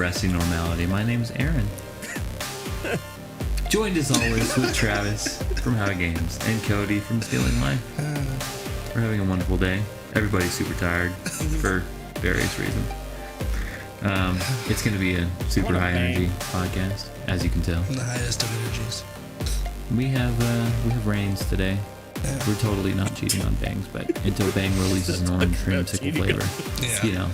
Arresting Normality. My name is Aaron. Joined as always with Travis from How Games and Cody from Stealing Life. We're having a wonderful day. Everybody's super tired for various reasons. It's going to be a super high energy podcast, as you can tell. The highest of energies. We have rains today. Yeah. We're totally not cheating on bangs, but until Bang releases an orange creamsicle flavor, yeah. You know.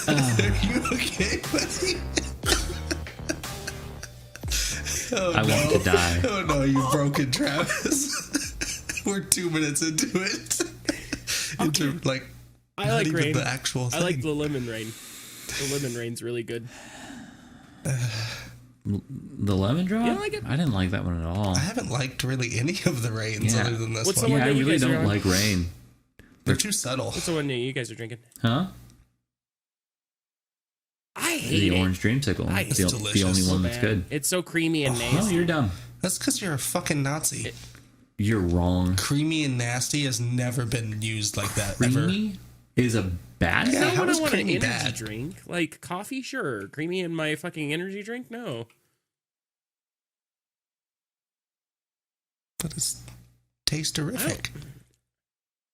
Are you okay, buddy? Oh, I want to die. Oh no, you've broken Travis. We're 2 minutes into it. Okay. Into like I like rain. The actual thing. I like the lemon rain. The lemon rain's really good. The lemon drop? You don't like it? I didn't like that one at all. I haven't liked really any of the rains other than this What's one. the one Yeah, I that you really guys are don't on? like rain. They're too subtle. What's the one that you guys are drinking? Huh? I hate The it. orange dreamsicle. It's the delicious. only one So that's bad. good. It's so creamy and Oh, nasty. you're dumb. That's because you're a fucking Nazi. You're wrong. Creamy and nasty has never been used like that ever. Creamy is a bad Yeah, thing? how When I is want an creamy energy bad? drink, like coffee, sure. Creamy in my fucking energy drink, no. But it tastes terrific.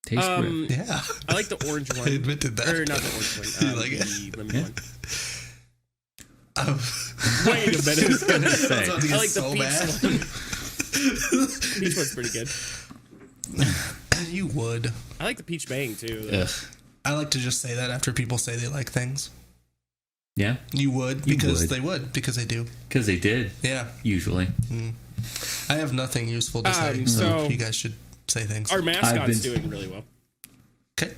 Tastes good. Yeah. I like the orange one. I admitted that. Or not the orange one. You like it? The lemon Yeah. one. Wait a minute. I was gonna say. I like the peach one. Peach one's pretty good. You would. I like the peach bang too. Ugh. I like to just say that after people say they like things. Yeah, You would, because they would, because they do. because they did, Yeah. usually. I have nothing useful to say, so so you guys should say things. Our mascot's been- doing really well. Okay.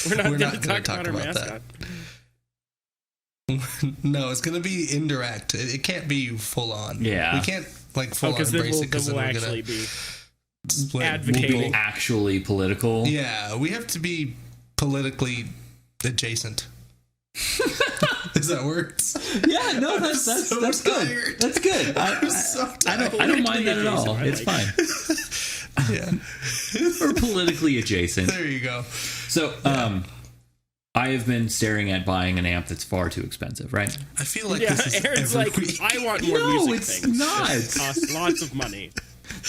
We're not We're going not to gonna talk talk about our about mascot. No, it's going to be indirect. It can't be full on. Yeah. We can't, like, full on Because then embrace we'll, it, because then then we'll we're actually going be to split. advocating. We'll be actually political. Yeah, we have to be politically adjacent. Is that words? Yeah, no, that's so good. tired. That's good. I'm so I don't mind that at all. I It's like fine. Yeah. We're politically adjacent. There you go. So, I have been staring at buying an amp that's far too expensive, right? I feel like Yeah, this is Aaron's every like, week. I want more No, music it's things. not. That cost lots of money.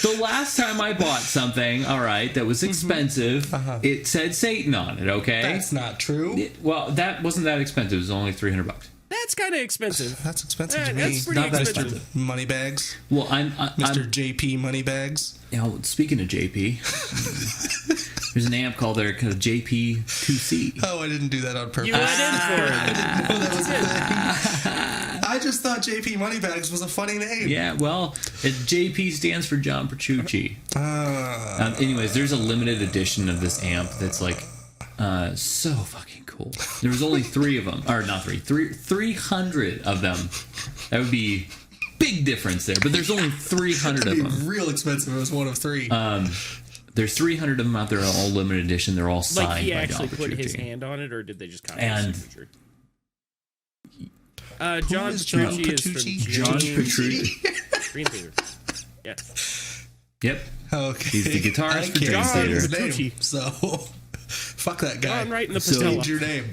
The last time I bought something, all right, that was expensive, it said Satan on it, okay? That's not true. Well, that wasn't that expensive. It was only $300. That's kind of expensive. That's expensive to me. That's pretty Not that expensive. expensive. Money bags. Well, I'm Mr. JP Moneybags. you know, speaking of JP, there's an amp called their JP2C. Oh, I didn't do that on purpose. You went in for it. Oh, that was a thing. I just thought JP Moneybags was a funny name. Yeah, well, JP stands for John Petrucci. Anyways, there's a limited edition of this amp that's like so fucking cool. There was only 3 of them, or not 300 of them. That would be big difference there. But there's only 300 of It'd be them. real expensive. It was one of 3. There's 300 of them out there, all limited edition. They're all signed Like he by actually John put his Petrucci. hand on it, or did they just copy And- his signature? John is John Petrucci is from Petrucci? John James Petrucci. Dream Theater. Yes. Yep. Okay. He's the guitarist I for can't Dream say Theater. his name, Petrucci. so fuck that guy. John right in the So- patella. Change your name.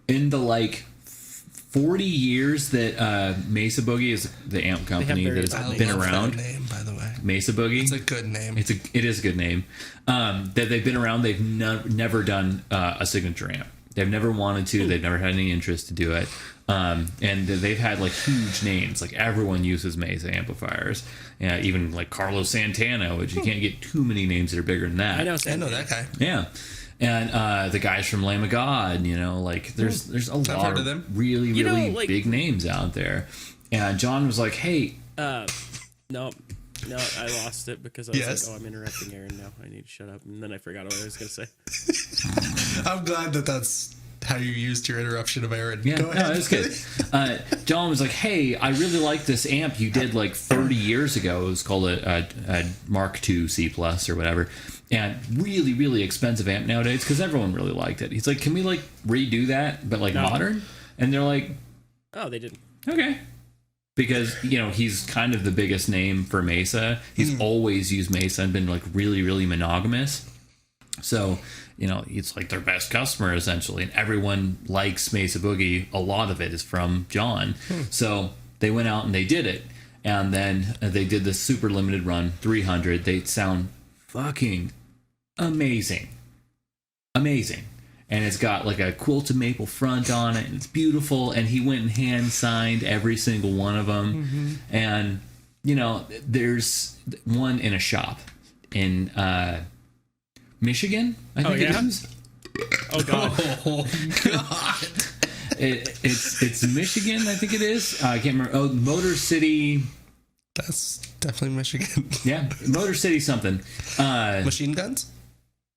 In the like 40 years that Mesa Boogie is the amp company very that bad has I been love around. that name, by the way. Mesa Boogie. It's a good name. It is a good name. That they've been around. They've never done a signature amp. They've never wanted to. They've never had any interest to do it. And they've had like huge names. Like everyone uses Mesa amplifiers. Yeah, even like Carlos Santana, which you can't get too many names that are bigger than that. I know. I know that guy. Yeah. And the guys from Lamb of God, you know, like there's a lot heard of of them. really You know, like- big names out there. And John was like, "Hey, No, I lost it because I was Yes. like, oh, I'm interrupting Aaron now. I need to shut up. And then I forgot what I was going to say. I'm glad that that's how you used your interruption of Aaron. yeah, Go ahead. no, it's good." John was like, "Hey, I really like this amp you did like 30 years ago. It was called a Mark II C Plus or whatever, and really expensive amp nowadays because everyone really liked it." He's like, "Can we like redo that but like No. modern?" And they're like, Oh, they didn't. "Okay." because he's kind of the biggest name for Mesa. He's always used Mesa and been like really, really monogamous. So it's like their best customer essentially, and everyone likes Mesa Boogie. A lot of it is from John. So they went out and they did it, and then they did this super limited run, 300. They sound fucking amazing, and it's got like a quilted maple front on it, and it's beautiful. And he went and hand signed every single one of them. And there's one in a shop in Michigan, I think it is. Oh God! Oh God! It's Michigan, I think it is. I can't remember. Oh, Motor City. That's definitely Michigan. Yeah, Motor City something. Machine guns?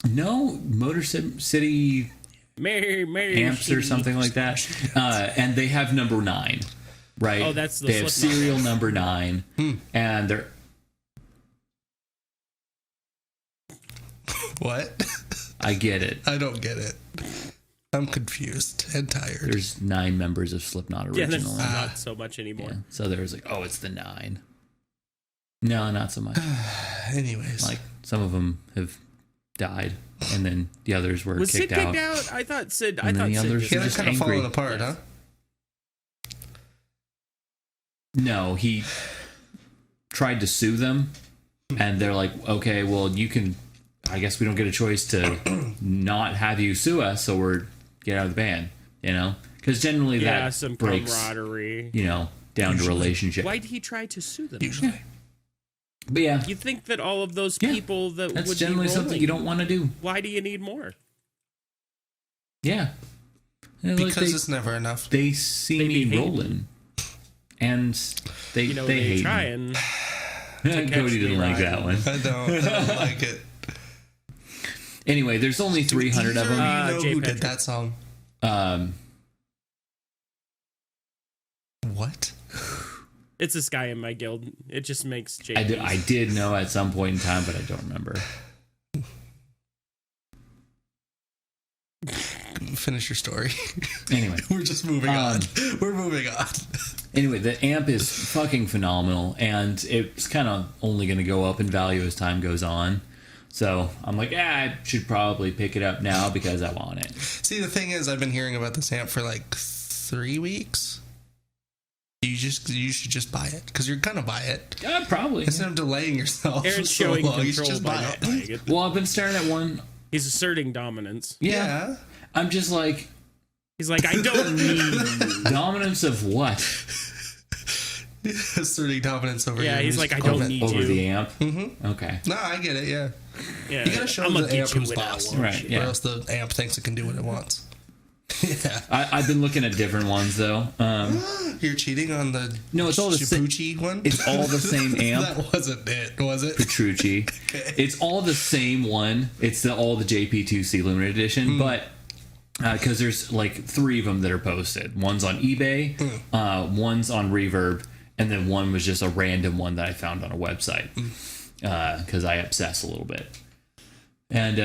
No, Motor City Mary amps or something like that. And they have number 9, right? Oh, that's the they have serial number 9, and they're. What? I get it. I don't get it. I'm confused and tired. There's 9 members of Slipknot originally. Yeah, that's not so much anymore. Yeah. So there was like, oh, it's the 9. No, not so much. Anyways. Like, some of them have died, and then the others were Was kicked Sid out. kicked out? I thought Sid. And then the others just were Yeah, just they're kind of angry. falling apart, huh? No, he tried to sue them, and they're like, okay, well, you can. I guess we don't get a choice to not have you sue us, so we're get out of the band, because generally that some breaks, camaraderie. down to relationship. Why did he try to sue them? Usually. Yeah. But yeah, You think that all of those people that that's would generally be something rolling, you don't want to do. Why do you need more? Yeah, Because it's never enough. they see They me be hating. rolling, and they They hate try me. and Cody didn't me like right. that one. I don't like it. Anyway, there's only 300 of Do them. you know Jay who Patrick. did that song? What? it's this guy in my guild. It just makes Jay. I did know at some point in time, but I don't remember. Finish your story. Anyway, We're just moving on. We're moving on. Anyway, the amp is fucking phenomenal, and it's kind of only going to go up in value as time goes on. So I'm like, I should probably pick it up now because I want it. See, the thing is, I've been hearing about this amp for like 3 weeks. You should just buy it because you're gonna buy it. Probably. Instead of delaying yourself for Aaron's so showing long, you should control just by buy not it. buying it. Well, I've been staring at one. He's asserting dominance. Yeah. I'm just like, He's like, I don't need. dominance of what? Asserting dominance over. Yeah, your he's music like, I don't equipment. need Over you. the amp? Mm-hmm. Okay. No, I get it. Yeah, Yeah, you gotta show I'm the gonna get amp you who's when I boss, want Right, you. yeah. or else the amp thinks it can do what it wants. Yeah, I've been looking at different ones, though. you're cheating on the No, it's all the same. Chipucci one. It's all the same amp. That wasn't it, was it? Petrucci. Okay. It's all the same one. It's all the JP2C limited edition, but because there's like 3 of them that are posted. One's on eBay, one's on Reverb, and then one was just a random one that I found on a website because I obsess a little bit. And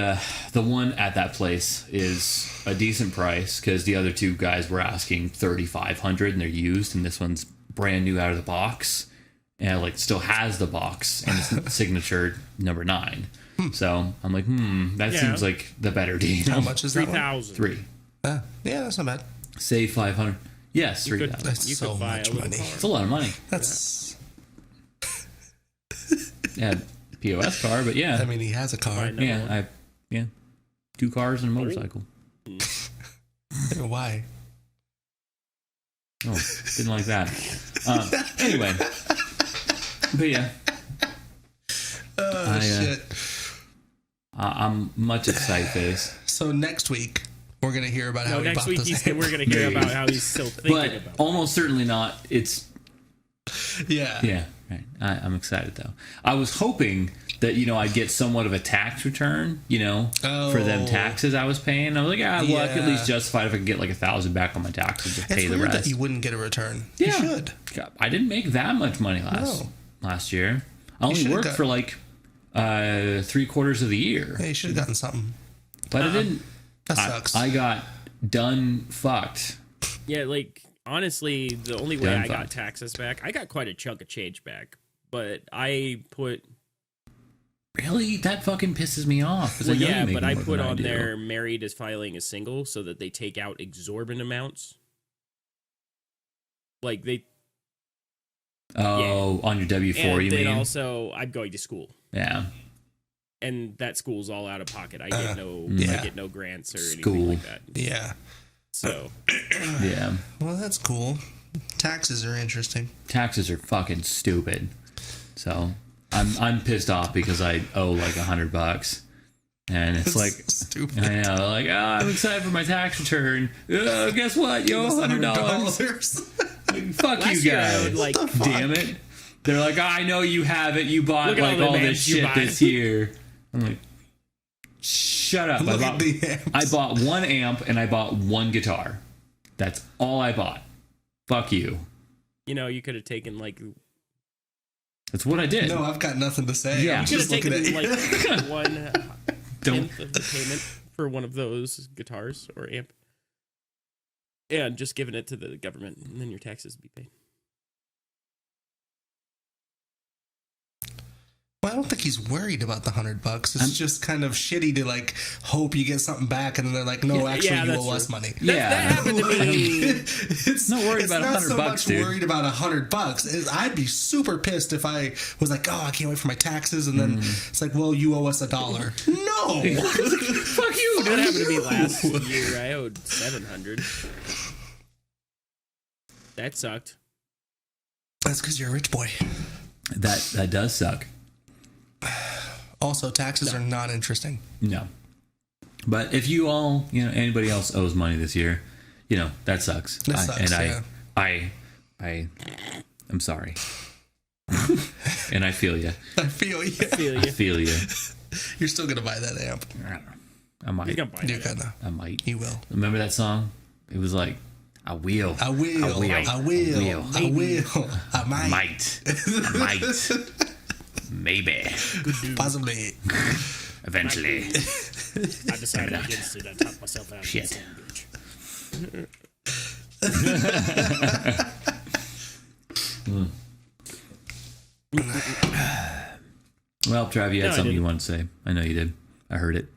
the one at that place is a decent price because the other 2 guys were asking $3,500 and they're used, and this one's brand new out of the box and like still has the box and it's signature number 9. So I'm like, that Yeah. seems like the better deal. How much is that one? 3,000. 3. Yeah, that's not bad. Save 500. Yes, You could, 3,000. That's you so could buy much a little money. car. It's a lot of money. That's. Yeah, POS car, but yeah, I mean, he has a car. Another one. yeah, 2 cars and a motorcycle. Why? Oh, didn't like that. Anyway, but yeah, Oh shit! I'm much excited for this. So next week we're gonna hear about how No, he next bought week this we're going to hear about how he's still thinking But about it. almost certainly not. It's Yeah. right. I'm excited though. I was hoping that I'd get somewhat of a tax return, for them taxes I was paying. I was like, well, I can at least justify if I can get like 1,000 back on my taxes, just It's pay the weird rest. that you wouldn't get a return. Yeah. You should. God, I didn't make that much money last year. I only should've worked got- for like 3/4 of the year, Yeah, you should have gotten something. but I didn't. That sucks. I got done fucked. Yeah, like Honestly, the only way I got fucked. taxes back, I got quite a chunk of change back, but I put... Really? That fucking pisses me off. 'Cause Well, I know you yeah, make but I more put than on do. there married as filing as single so that they take out exorbitant amounts. Like, they... Oh, on your W-4, and you then mean? also, I'm going to school. Yeah. And that school's all out of pocket. I get yeah. I get no grants or School. anything like that. Yeah. So, Yeah. Well, that's cool. Taxes are interesting. Taxes are fucking stupid. So I'm pissed off because I owe like $100, and it's like stupid. I know, like I'm excited for my tax return. Guess what? You owe $100. Fuck last you year I owed, guys! like, Damn it! They're like, I know you have it. You bought Look at like all the all this amps you shit bought. this year. I'm like, shut up! Look at the amps. I bought one amp and I bought one guitar. That's all I bought. Fuck you. you know, you could have taken, like... That's what I did. No, I've got nothing to say. Yeah. I'm You could just have looking taken, at you. like, one Don't. tenth of the payment for one of those guitars or amp. And just given it to the government, and then your taxes would be paid. Well, I don't think he's worried about the $100. It's just kind of shitty to like hope you get something back, and then they're like, "No, actually, you that's owe us true. money." Yeah. That happened to me. It's Not worried it's about not $100, so much dude. worried about $100. I'd be super pissed if I was like, "Oh, I can't wait for my taxes," and then it's like, "Well, you owe us $1." No, Fuck you, That dude. happened to me last year. I owed $700. That sucked. that's because you're a rich boy. That does suck. Also, taxes are not interesting. No. But if you all, anybody else owes money this year, that sucks. That sucks, yeah. I'm sorry. And I feel you. I feel you. Feel I you. feel you. You're still gonna buy that amp. I don't know. I might. You're gonna buy You're it. gonna. I might. You will. Remember that song? It was like, I will. I will. I will. I will. I will. I might. Might. I might. Maybe. Possibly. Eventually. I decided against it. I talked myself out. Shit. Well, Trav, you had No, I something you didn't. wanted to say. I know you did. I heard it.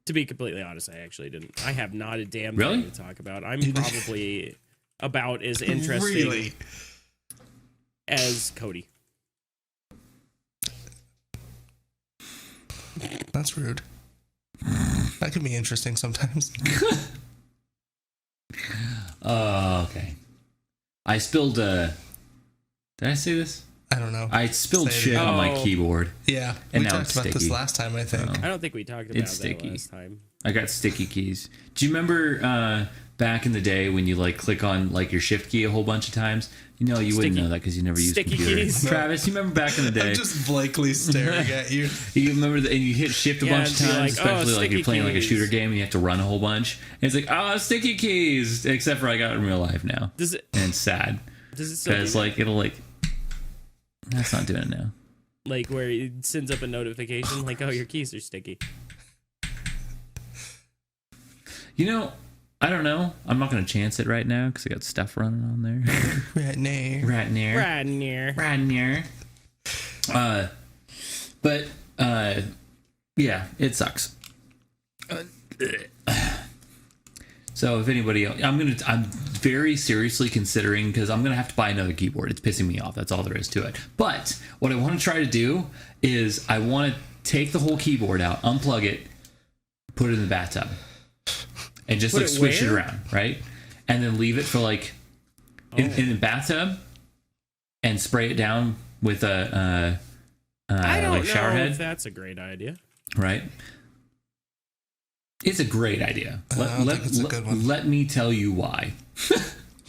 To be completely honest, I actually didn't. I have not a damn Really? thing to talk about. I'm probably about as interesting Really? as Cody. That's rude. That can be interesting sometimes. Oh, okay. I spilled, did I say this? I don't know. I spilled Say it shit again. on my Oh. keyboard. Yeah, And we now talked it's about this sticky. last time, I think. Oh. I don't think we talked about It's that sticky. last time. I got sticky keys. Do you remember back in the day when you like click on like your shift key a whole bunch of times? You wouldn't Sticky- know that because you never used sticky computers. keys. Travis, you remember back in the day? I'm just blankly staring at you. You remember and you hit shift a Yeah, bunch of and you're times, like, oh, especially like you're sticky playing like a keys. shooter game and you have to run a whole bunch. And it's like, oh, sticky keys. Except for I got it in real life now. Does it? And it's sad Does it still because do like it'll like that's not doing it now. that? Like where it sends up a notification like, oh, your keys are sticky. I don't know. I'm not going to chance it right now because I got stuff running on there. Right now. right near. Right near. Right near. But yeah, it sucks. So if anybody else, I'm very seriously considering because I'm gonna have to buy another keyboard. It's pissing me off. That's all there is to it. But what I want to try to do is I want to take the whole keyboard out, unplug it, put it in the bathtub, and just Put like it switch it where? around, right? And then leave it for like in the bathtub and spray it down with a I don't like shower know head, if that's a great idea. right? It's a great idea. I don't think it's a good one. Let me tell you why.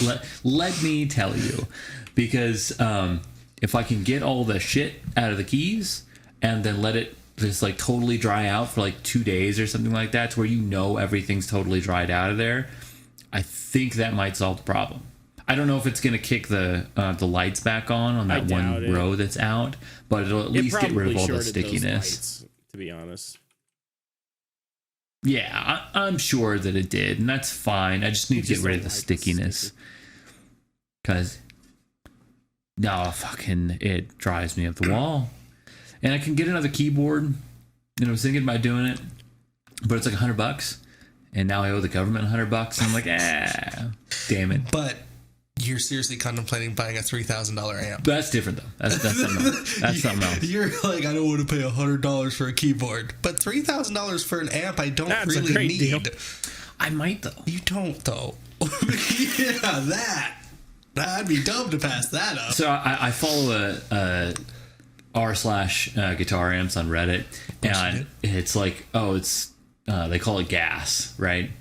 let me tell you. Because if I can get all the shit out of the keys and then let it just like totally dry out for like 2 days or something like that to where everything's totally dried out of there, I think that might solve the problem. I don't know if it's going to kick the lights back on I that one doubt it. row that's out, but it'll at least get rid of all the shorted those stickiness. lights, to be honest. Yeah, I'm sure that it did, and that's fine. I just need You to get just rid of don't the like it stickiness. sticky. because no, fucking, it drives me up the wall. And I can get another keyboard, and I was thinking about doing it, but it's like $100, and now I owe the government $100, and I'm like, damn it. But you're seriously contemplating buying a $3,000 amp. That's different though. That's something else. That's something else. You're like, I don't want to pay $100 for a keyboard, but $3,000 for an amp, I don't That's a really great need. deal. I might though. You don't though. Yeah, I'd be dumb to pass that up. So I follow a r/guitar amps on Reddit, and it's like, it's they call it GAS, right?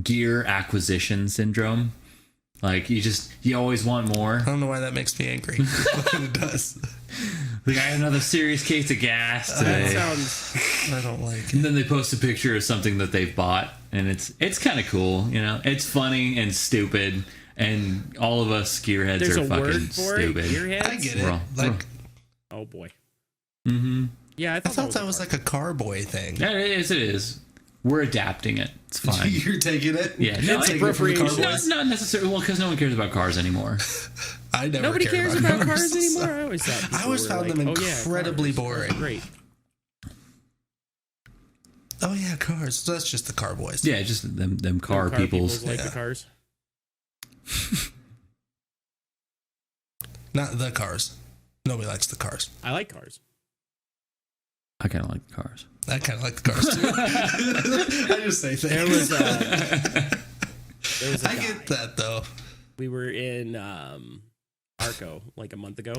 Gear acquisition syndrome. Like you always want more. I don't know why that makes me angry. But it does. Like, I had another serious case of gas today. That sounds. I don't like it. And then they post a picture of something that they've bought, and it's kind of cool, you know. It's funny and stupid, and all of us gearheads There's are a fucking word for stupid. it. Gearheads? I get it. Like, Oh boy. Mm-hmm. Yeah, I thought that was like a carboy thing. Yeah, it is. It is. We're adapting it. It's fine. You're taking it? Yeah, no, It's taking it from the appropriation. carboys? not necessarily. Well, because no one cares about cars anymore. I never Nobody cared cares about cars anymore. I always thought. I always people were found them like, incredibly cars. boring. Great. Oh yeah, cars. So that's just the carboys. Yeah, just them car peoples. like Yeah. the cars. Not the cars. Nobody likes the cars. I like cars. I kind of like the cars. I kind of like the cars too. I just say things. There was a I guy. get that though. We were in Arco like a month ago.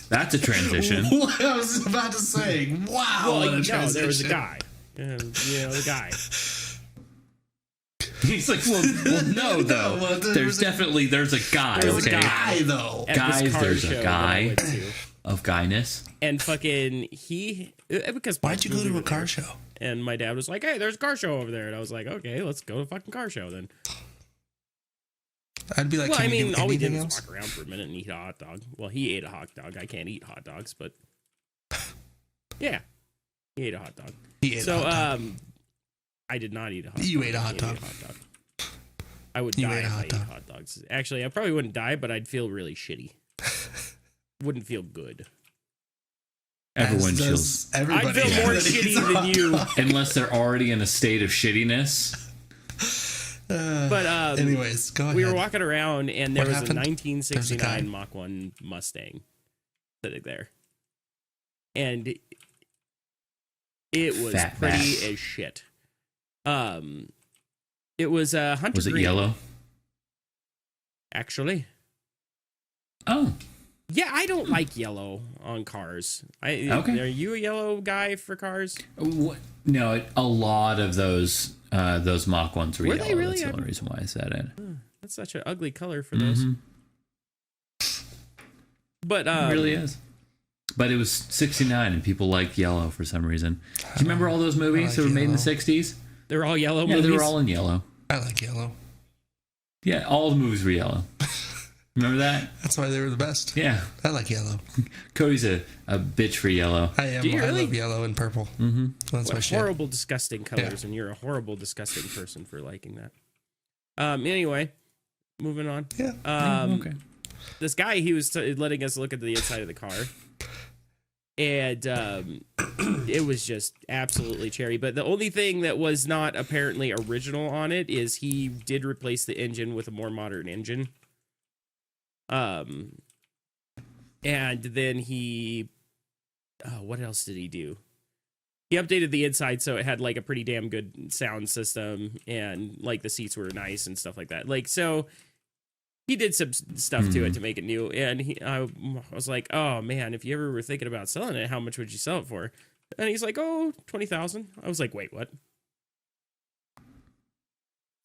That's a transition. What I was about to say. Wow. Well, what a no, transition. there was a guy. The guy. He's like, well no, though. well, there's a guy. There's a Okay, Guy though. At Guys, this car there's a show that guy. I went to. of guyness. And fucking because Why'd you go to a were car there. show? And my dad was like, "Hey, there's a car show over there," and I was like, "Okay, let's go to a fucking car show then." I'd be like, Well, can I you mean, do all we anything did was else? walk around for a minute and eat a hot dog. Well, he ate a hot dog. I can't eat hot dogs, but yeah, he ate a hot dog. He ate a hot dog. I did not eat a hot dog. You ate a hot He dog. ate a hot dog. I would You die ate a if I hot ate dog. hot dogs. Actually, I probably wouldn't die, but I'd feel really shitty. Wouldn't feel good. Everyone As feels, does everybody. I'd feel more that eats shitty a than hot you. dog. unless they're already in a state of shittiness. But Anyways, go ahead. we were walking around, and there What was happened? a There's a guy. 1969 Mach 1 Mustang sitting there, and it was Fat pretty back. as shit. It was hunter Was it green, yellow? actually. Oh, Yeah, I don't like yellow on cars. Okay. Are you a yellow guy for cars? what? No, a lot of those Mach 1s were Were yellow. they really? That's the only reason why I said it. That's such an ugly color for those. Mhm. But It really is. But it was 69 and people liked yellow for some reason. Do you remember all those movies like that were made in the yellow. 60s? they're all yellow Yeah, movies. they were all in yellow. I like yellow. Yeah, all the movies were yellow. Remember that? That's why they were the best. Yeah. I like yellow. Cody's a bitch for yellow. I am. Do you I really? love yellow and purple. Mm-hmm. That's my What shit. horrible, disgusting colors, and you're a horrible, disgusting person for liking that. Anyway, moving on. Yeah. Okay. This guy, he was letting us look at the inside of the car, and it was just absolutely cherry. But the only thing that was not apparently original on it is he did replace the engine with a more modern engine. And then he, what else did he do? He updated the inside so it had like a pretty damn good sound system, and like the seats were nice and stuff like that. Like, so he did some stuff to it to make it new. And I was like, oh man, if you ever were thinking about selling it, how much would you sell it for? And he's like, oh, 20,000. I was like, wait, what?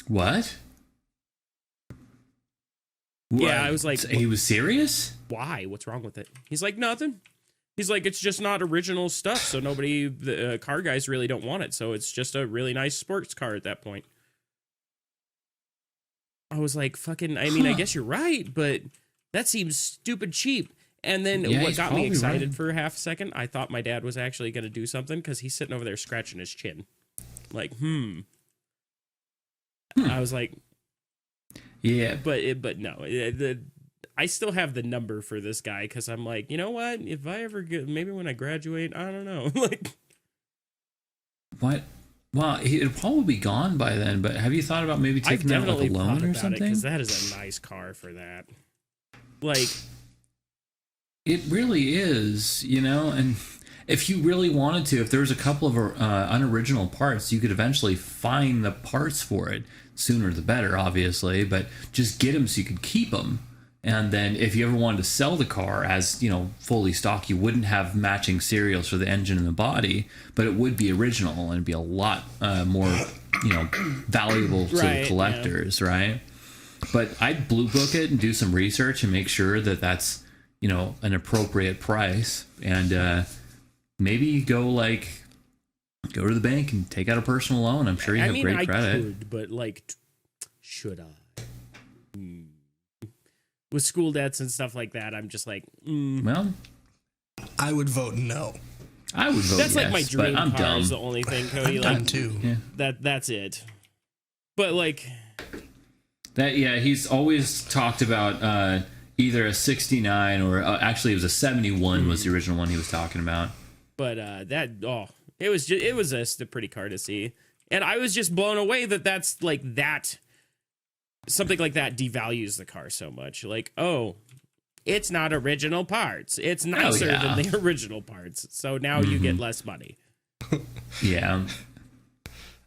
What? Yeah, I was like, he was serious? Why? What's wrong with it? He's like, nothing. He's like, it's just not original stuff, so the car guys really don't want it. So it's just a really nice sports car at that point. I was like, fucking, I mean, I guess you're right, but that seems stupid cheap. And then Yeah, what he's got me probably excited right. for a half a second, I thought my dad was actually going to do something because he's sitting over there scratching his chin. Like, I was like, Yeah. But no, I still have the number for this guy because I'm like, you know what? If I ever get, maybe when I graduate, I don't know. Like, what? Well, it'll probably be gone by then. But have you thought about maybe taking that like a loan or something? Because that is a nice car for that. Like, it really is, you know. And if you really wanted to, if there was a couple of unoriginal parts, you could eventually find the parts for it. Sooner the better, obviously. But just get them so you could keep them. And then if you ever wanted to sell the car as, you know, fully stock, you wouldn't have matching serials for the engine and the body, but it would be original and it'd be a lot more, you know, valuable to the collectors, right? But I'd blue book it and do some research and make sure that that's, you know, an appropriate price. And maybe you go to the bank and take out a personal loan. I'm sure you have great credit. I could, but like, should I? With school debts and stuff like that, I'm just like, well, I would vote no. I would vote that's yes, like my dream I'm car dumb. is the only thing, Cody. I'm like, done too. Yeah. That's it. But like that, yeah, he's always talked about either a 69 or actually it was a 71 was the original one he was talking about. But it was just a pretty car to see, and I was just blown away that's like that. Something like that devalues the car so much. Like, oh, it's not original parts. It's nicer than the original parts. So now you get less money. Yeah.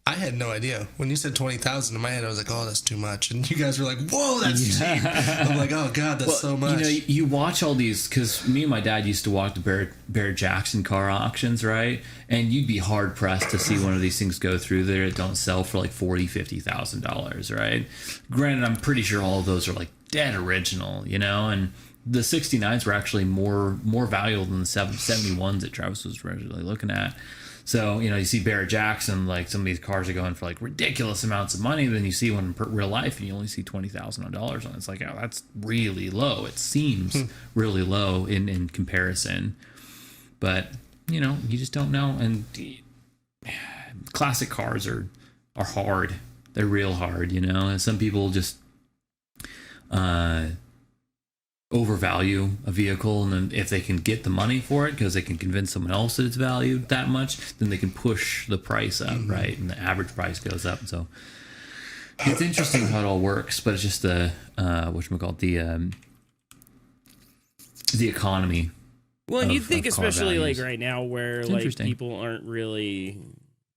I had no idea. When you said 20,000 in my head, I was like, "Oh, that's too much." And you guys were like, "Whoa, that's cheap." I'm like, "Oh God, that's so much." You know, you watch all these because me and my dad used to walk the Barrett Jackson car auctions, right? And you'd be hard pressed to see one of these things go through there that don't sell for like $40,000-$50,000, right? Granted, I'm pretty sure all of those are like dead original, you know, and the 69s were actually more valuable than the 71s that Travis was originally looking at. So, you know, you see Barrett Jackson, like some of these cars are going for like ridiculous amounts of money. Then you see one in real life and you only see $20,000 on it. It's like, oh, that's really low. It seems really low in comparison. But, you know, you just don't know. And classic cars are hard. They're real hard, you know. And some people just overvalue a vehicle, and then if they can get the money for it because they can convince someone else that it's valued that much, then they can push the price up, right? And the average price goes up. So it's interesting how it all works, but it's just the the economy. Well, and you think especially values. like right now where like people aren't really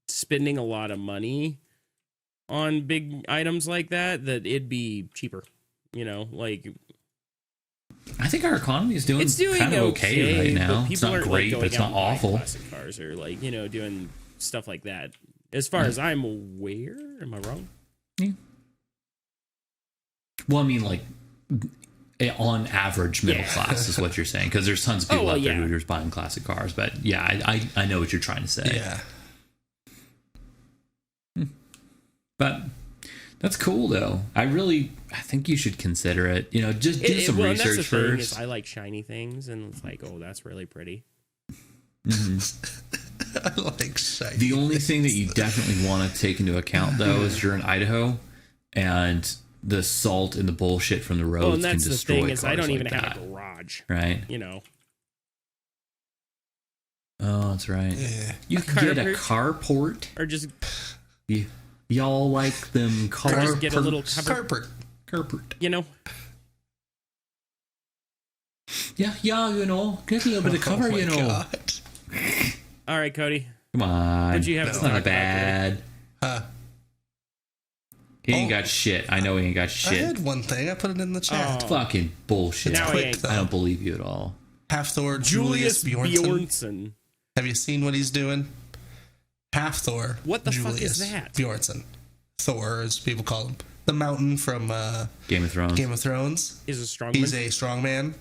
spending a lot of money on big items like that it'd be cheaper, you know, like I think our economy is doing kind of okay right now. It's not great, but it's not awful. Classic cars are like, you know, doing stuff like that. As far as I'm aware, am I wrong? Yeah. Well, I mean, like on average, middle class is what you're saying, because there's tons of people out there who are just buying classic cars. But yeah, I know what you're trying to say. Yeah. But that's cool, though. I think you should consider it. You know, just do some research that's the first. Thing is I like shiny things, and it's like, oh, that's really pretty. I like shiny. The only thing that you definitely want to take into account, though, is you're in Idaho, and the salt and the bullshit from the roads can destroy cars. Is I don't even like have that, a garage, right? You know. Oh, that's right. Yeah. You can get a carport, or just. Y'all like them car? Just get a little carport. Carport. You know. Yeah, you know, get a little bit of cover, you know. God. All right, Cody. Come on. What'd you have That's to not talk bad. He ain't got shit. I know he ain't got shit. I had one thing. I put it in the chat. Fucking bullshit. Now quick, I don't believe you at all. Half-Thor Julius Bjornsson. Bjornsson. Have you seen what he's doing? Half-Thor. What the Julius fuck is that? Bjornsson. Thor, as people call him. The mountain from Game of Thrones. Game of Thrones. Is a strongman. He's a strongman.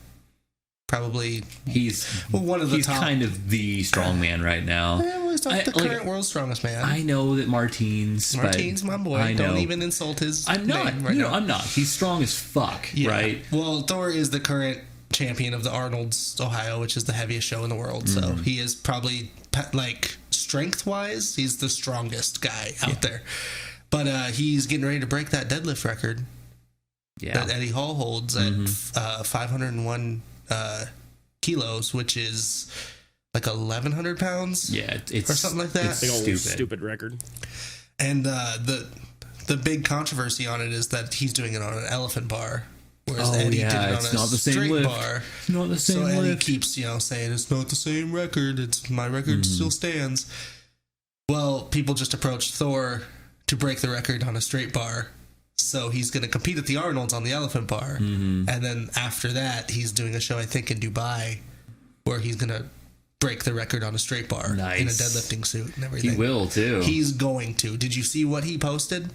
Probably he's one of the he's top. kind of the strongman right now. Yeah, well, he's not the current world's strongest man. I know that Martine's my boy. I know. Don't even insult his I'm not. name right now. I'm not. He's strong as fuck, right? Well, Thor is the current champion of the Arnold's Ohio, which is the heaviest show in the world. So he is probably, like, strength-wise, he's the strongest guy out there. But he's getting ready to break that deadlift record. Yeah. that Eddie Hall holds at 501 kilos, which is like 1,100 pounds. Yeah, it's or something like that. It's Big old stupid record. And the big controversy on it is that he's doing it on an elephant bar, whereas Eddie did it on it's a not the same straight lift. bar. It's not the same So Eddie lift. keeps saying it's not the same record. It's my record still stands. Well, people just approached Thor to break the record on a straight bar. So he's going to compete at the Arnold's on the elephant bar. And then after that, he's doing a show, I think, in Dubai, where he's going to break the record on a straight bar in a Nice. deadlifting suit and everything. He will too. He's going to. Did you see what he posted?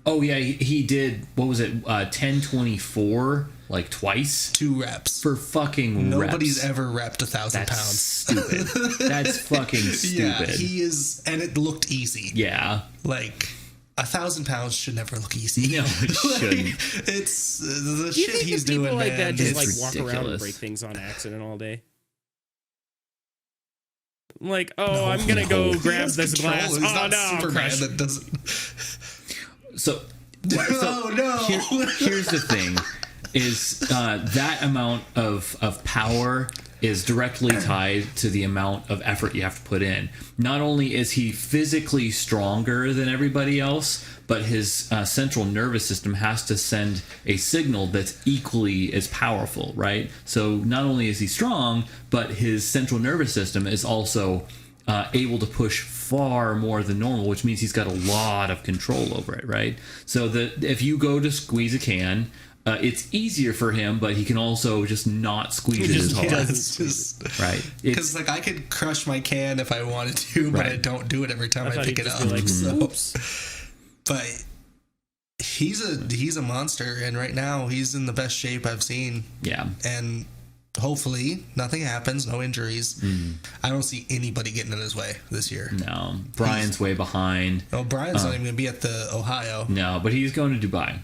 Oh yeah, he did. What was it? 1024, like twice 2 reps. for fucking Nobody's reps. ever repped 1,000 That's pounds. stupid. That's fucking stupid. Yeah, he is, and it looked easy. Yeah. Like 1,000 pounds should never look easy. No, it shouldn't. It's the Do you shit think he's that people doing, like man. that just It's like walk around and ridiculous. break things on accident all day? Like, oh, No. I'm gonna go He grab has this control. glass. He's Oh not no, Superman crush. that doesn't. So Oh no! here's the thing: is that amount of power is directly tied to the amount of effort you have to put in. Not only is he physically stronger than everybody else, but his central nervous system has to send a signal that's equally as powerful, right? So not only is he strong, but his central nervous system is also able to push far more than normal, which means he's got a lot of control over it, right? So that if you go to squeeze a can, it's easier for him, but he can also just not squeeze it as hard, Yeah, it's just right? because like I could crush my can if I wanted to, but I Right. don't do it every time I thought pick he'd it just up. be like, So- oops. but he's a monster, and right now he's in the best shape I've seen. Yeah. And hopefully nothing happens, no injuries. I don't see anybody getting in his way this year. No, Brian's way behind. Oh, Brian's not even gonna be at the Ohio. No, but he's going to Dubai.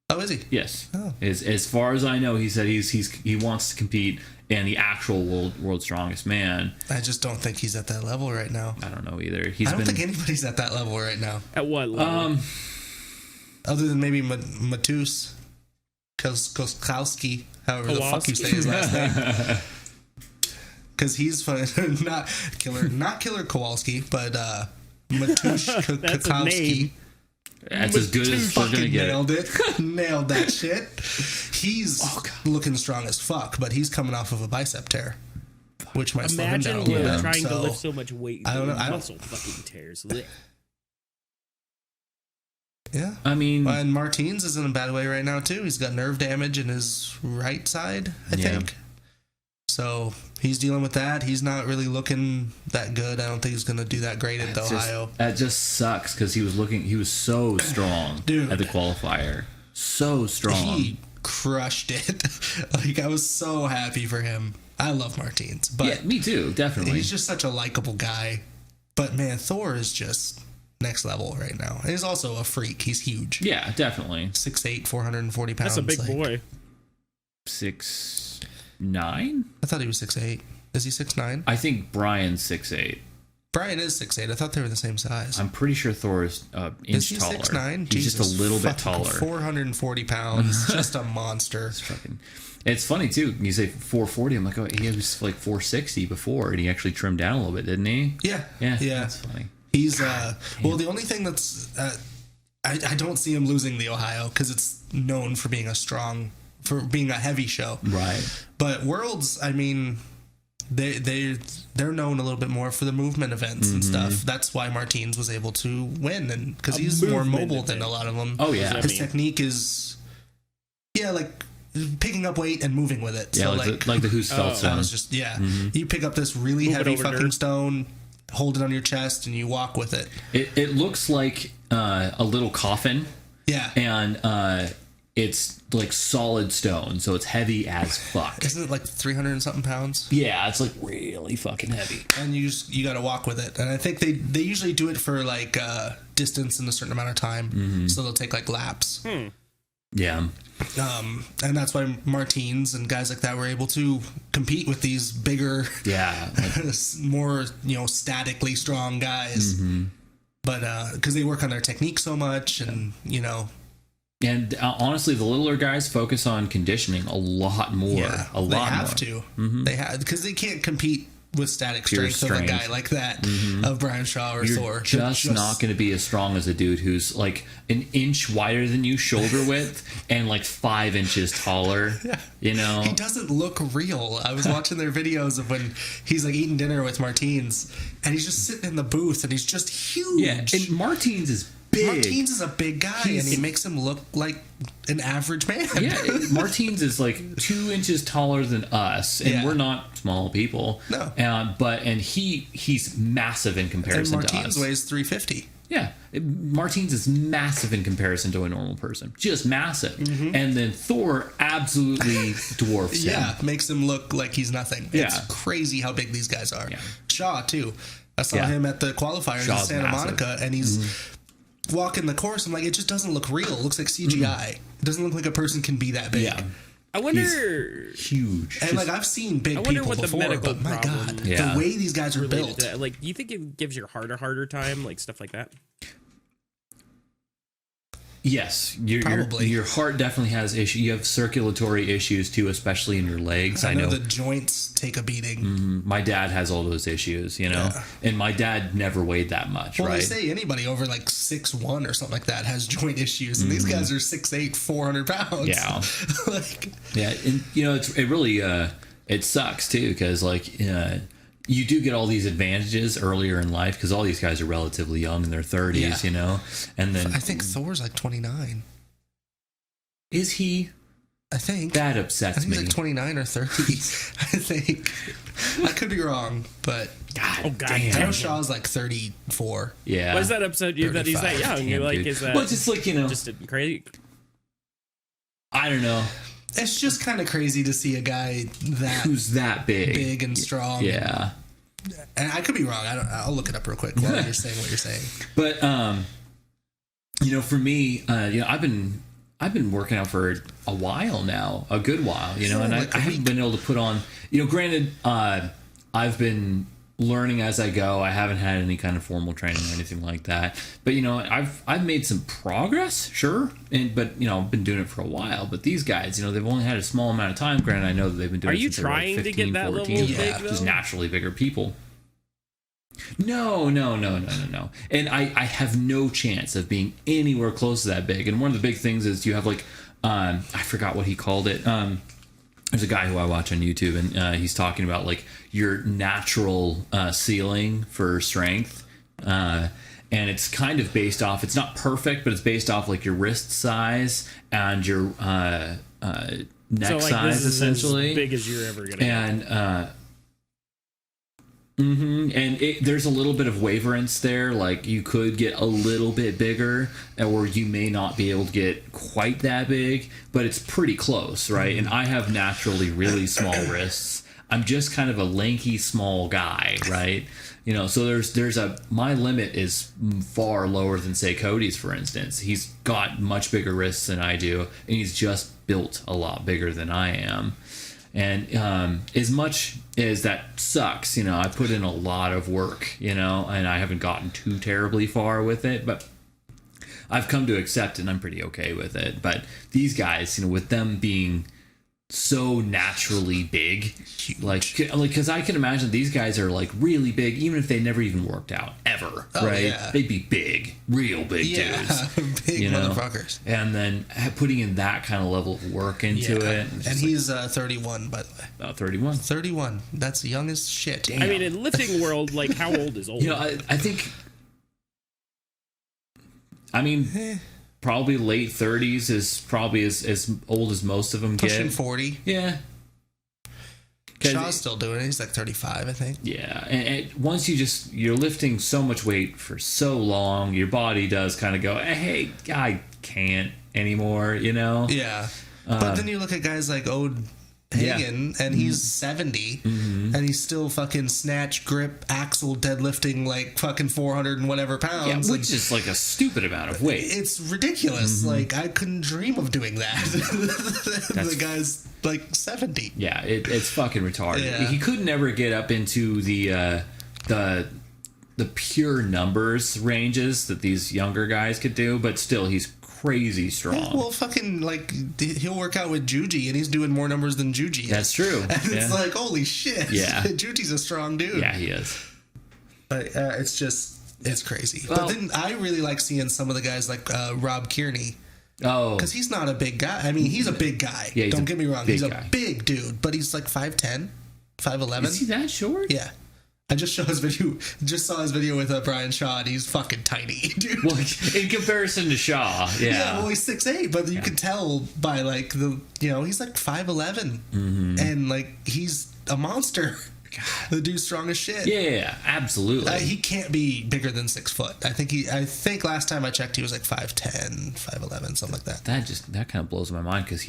Oh, is he? Yes. Oh. As far as I know, he said he wants to compete in the actual world's strongest man. I just don't think he's at that level right now. I don't know either. I don't think anybody's at that level right now, At what level? other than maybe Matus Koskowski, however the fuck you say his last name. Because he's fun, not Killer Kowalski, but Matusz That's a Kukowski. name. That's as good as we're gonna Fucking get. nailed it. Nailed that shit. He's looking strong as fuck, but he's coming off of a bicep tear, which might slow him down Imagine a little bit. trying to So, lift so much weight. I don't know. Muscle fucking tears. Blech. yeah. I mean, And Martins is in a bad way right now too. He's got nerve damage in his right side, I Yeah. think. So he's dealing with that. He's not really looking that good. I don't think he's going to do that great at Ohio. that just sucks because he was so strong Dude. at the qualifier, so strong. He crushed it. Like I was so happy for him. I love Martins, but Yeah, me too, definitely. he's just such a likable guy. But man, Thor is just next level right now. And he's also a freak. He's huge. Yeah, definitely. 6'8", 440 pounds. That's a big like- boy. 6'9". I thought he was 6'8". Is he 6'9"? I think Brian's 6'8". Brian is 6'8". I thought they were the same size. I'm pretty sure Thor is Is inch he taller. 6'9"? He's just a little bit fucking taller. 440 pounds. Just a monster. It's funny too. You say 440. I'm like, oh, he was like 460 before, and he actually trimmed down a little bit, didn't he? Yeah. Yeah. Yeah. That's funny. He's well, the only thing that's I don't see him losing the Ohio because it's known for being a heavy show. Right. But Worlds, I mean, they're known a little bit more for the movement events and stuff. That's why Martins was able to win, and because he's more movement mobile than event. a lot of them. Oh yeah. that His mean? technique is like picking up weight and moving with it. Yeah, So like the Who's Felt Oh. Zone. that was just you pick up this really Move it heavy over fucking dirt. stone, hold it on your chest, and you walk with it. It looks like a little coffin, Yeah. and it's like solid stone, so it's heavy as fuck. Isn't it like 300 and something pounds? Yeah, it's like really fucking heavy. And you got to walk with it. And I think they usually do it for like distance in a certain amount of time. So they'll take like laps. Yeah. And that's why Martins and guys like that were able to compete with these bigger, Yeah. Like, more, statically strong guys. But because they work on their technique so much and, And honestly, the littler guys focus on conditioning a lot more. Yeah, a lot they have more. to. Mm-hmm. They have, because they can't compete with static Pure strength of a guy like that, of Brian Shaw or You're Thor. just not going to be as strong as a dude who's like an inch wider than you, shoulder width, and like 5 inches taller. You know, he doesn't look real. I was watching their videos of when he's like eating dinner with Martins, and he's just sitting in the booth, and he's just huge. yeah. And Martins is big. Martins is a big guy, and he makes him look like an average man. Yeah, Martins is like 2 inches taller than us, and we're not small people. No, and he's massive in comparison and to us. Martins weighs 350. Yeah, Martins is massive in comparison to a normal person, just massive. And then Thor absolutely dwarfs him. Yeah, makes him look like he's nothing. Yeah. It's crazy how big these guys are. Yeah. Shaw too. I saw him at the qualifiers in Shaw's Santa massive. Monica, and he's walking the course. I'm like, it just doesn't look real. It looks like CGI. It doesn't look like a person can be that big. Yeah, I wonder. huge. And like, I've seen big wonder people what the before, medical but my God, problem Yeah. the way these guys are related built. to that. Like, do you think it gives your heart a harder time, like stuff like that? Yes, Probably. your heart definitely has issues. You have circulatory issues too, especially in your legs. I know the joints take a beating. My dad has all those issues, you know, and my dad never weighed that much, Well, right? they say anybody over like 6'1" or something like that has joint issues, and these guys are 6'8", 400 pounds. Yeah. Like, Yeah, and you know, it really it sucks too, because like you do get all these advantages earlier in life because all these guys are relatively young in their 30s, you know, and then I think Thor's like 29. is he? I think That I upsets think me. he's like 29 or 30. I think I could be wrong, but God, I know damn. Shaw's like 34. Yeah. Why does that upset you that he's that 35? young? You're like, dude. is that Well, just like, you know, just crazy? I don't know It's just kind of crazy to see a guy that who's that big and strong. Yeah. And I could be wrong. I'll look it up real quick while you're saying what you're saying. But you know, for me, you know, I've been working out for a while now, a good while, you know, and like I a haven't week. been able to put on, you know, granted, I've been learning as I go. I haven't had any kind of formal training or anything like that. But you know, I've made some progress, sure, but you know, I've been doing it for a while. But these guys, you know, they've only had a small amount of time. Granted, I know that they've been doing. Are it you since they were, like, trying to 15, get that 14, level big, though? just naturally bigger people. No. And I have no chance of being anywhere close to that big. And one of the big things is you have like, I forgot what he called it. There's a guy who I watch on YouTube, and he's talking about like your natural ceiling for strength. And it's kind of based off, it's not perfect, but it's based off like your wrist size and your neck So like size, this is essentially. as big as you're ever gonna get. And there's a little bit of waverance there. Like you could get a little bit bigger, or you may not be able to get quite that big, but it's pretty close, right? And I have naturally really small wrists. I'm just kind of a lanky, small guy, right? You know, so my limit is far lower than say Cody's, for instance. He's got much bigger wrists than I do, and he's just built a lot bigger than I am. And as much as that sucks, you know, I put in a lot of work, you know, and I haven't gotten too terribly far with it, but I've come to accept it, and I'm pretty okay with it. But these guys, you know, with them being so naturally big, like because I can imagine these guys are like really big, even if they never even worked out ever, right? Yeah. They'd be big, real big dudes, big you know? motherfuckers. And then putting in that kind of level of work into it, And he's 31, by the way. about 31. 31. That's young as shit. I mean, in lifting world, like how old is old? You know, I think, I mean, probably late 30s is probably as old as most of them pushing get. 40. Yeah. Shaw's still doing it. He's like 35, I think. Yeah, and once you're lifting so much weight for so long, your body does kind of go, hey, I can't anymore, you know? Yeah. But then you look at guys like Ode Hagen, and he's 70, and he's still fucking snatch, grip, axle, deadlifting like fucking 400 and whatever pounds. Yeah, and which is like a stupid amount of weight. it's ridiculous. Like, I couldn't dream of doing that. The guy's like 70. Yeah, it's fucking retarded. Yeah. He could never get up into the the pure numbers ranges that these younger guys could do, but still he's crazy strong. Yeah, well, fucking, like, he'll work out with Juji, and he's doing more numbers than Juji is. That's true. And it's like, holy shit. Yeah. Juji's a strong dude. Yeah, he is. But it's crazy. Well, but then I really like seeing some of the guys like Rob Kearney. Oh. Because he's not a big guy. I mean, he's a big guy. Yeah, don't get me wrong. He's a guy. big dude, but he's like 5'10", 5'11". Is he that short? Yeah. I just saw his video with Brian Shaw, and he's fucking tiny, dude. Well, in comparison to Shaw, yeah. Yeah, well, he's 6'8", but you can tell by, like, he's like 5'11", and, like, he's a monster. God. The dude's strong as shit. Yeah, absolutely. He can't be bigger than 6 foot. I think last time I checked, he was like 5'10", 5'11", something like that. That kind of blows my mind because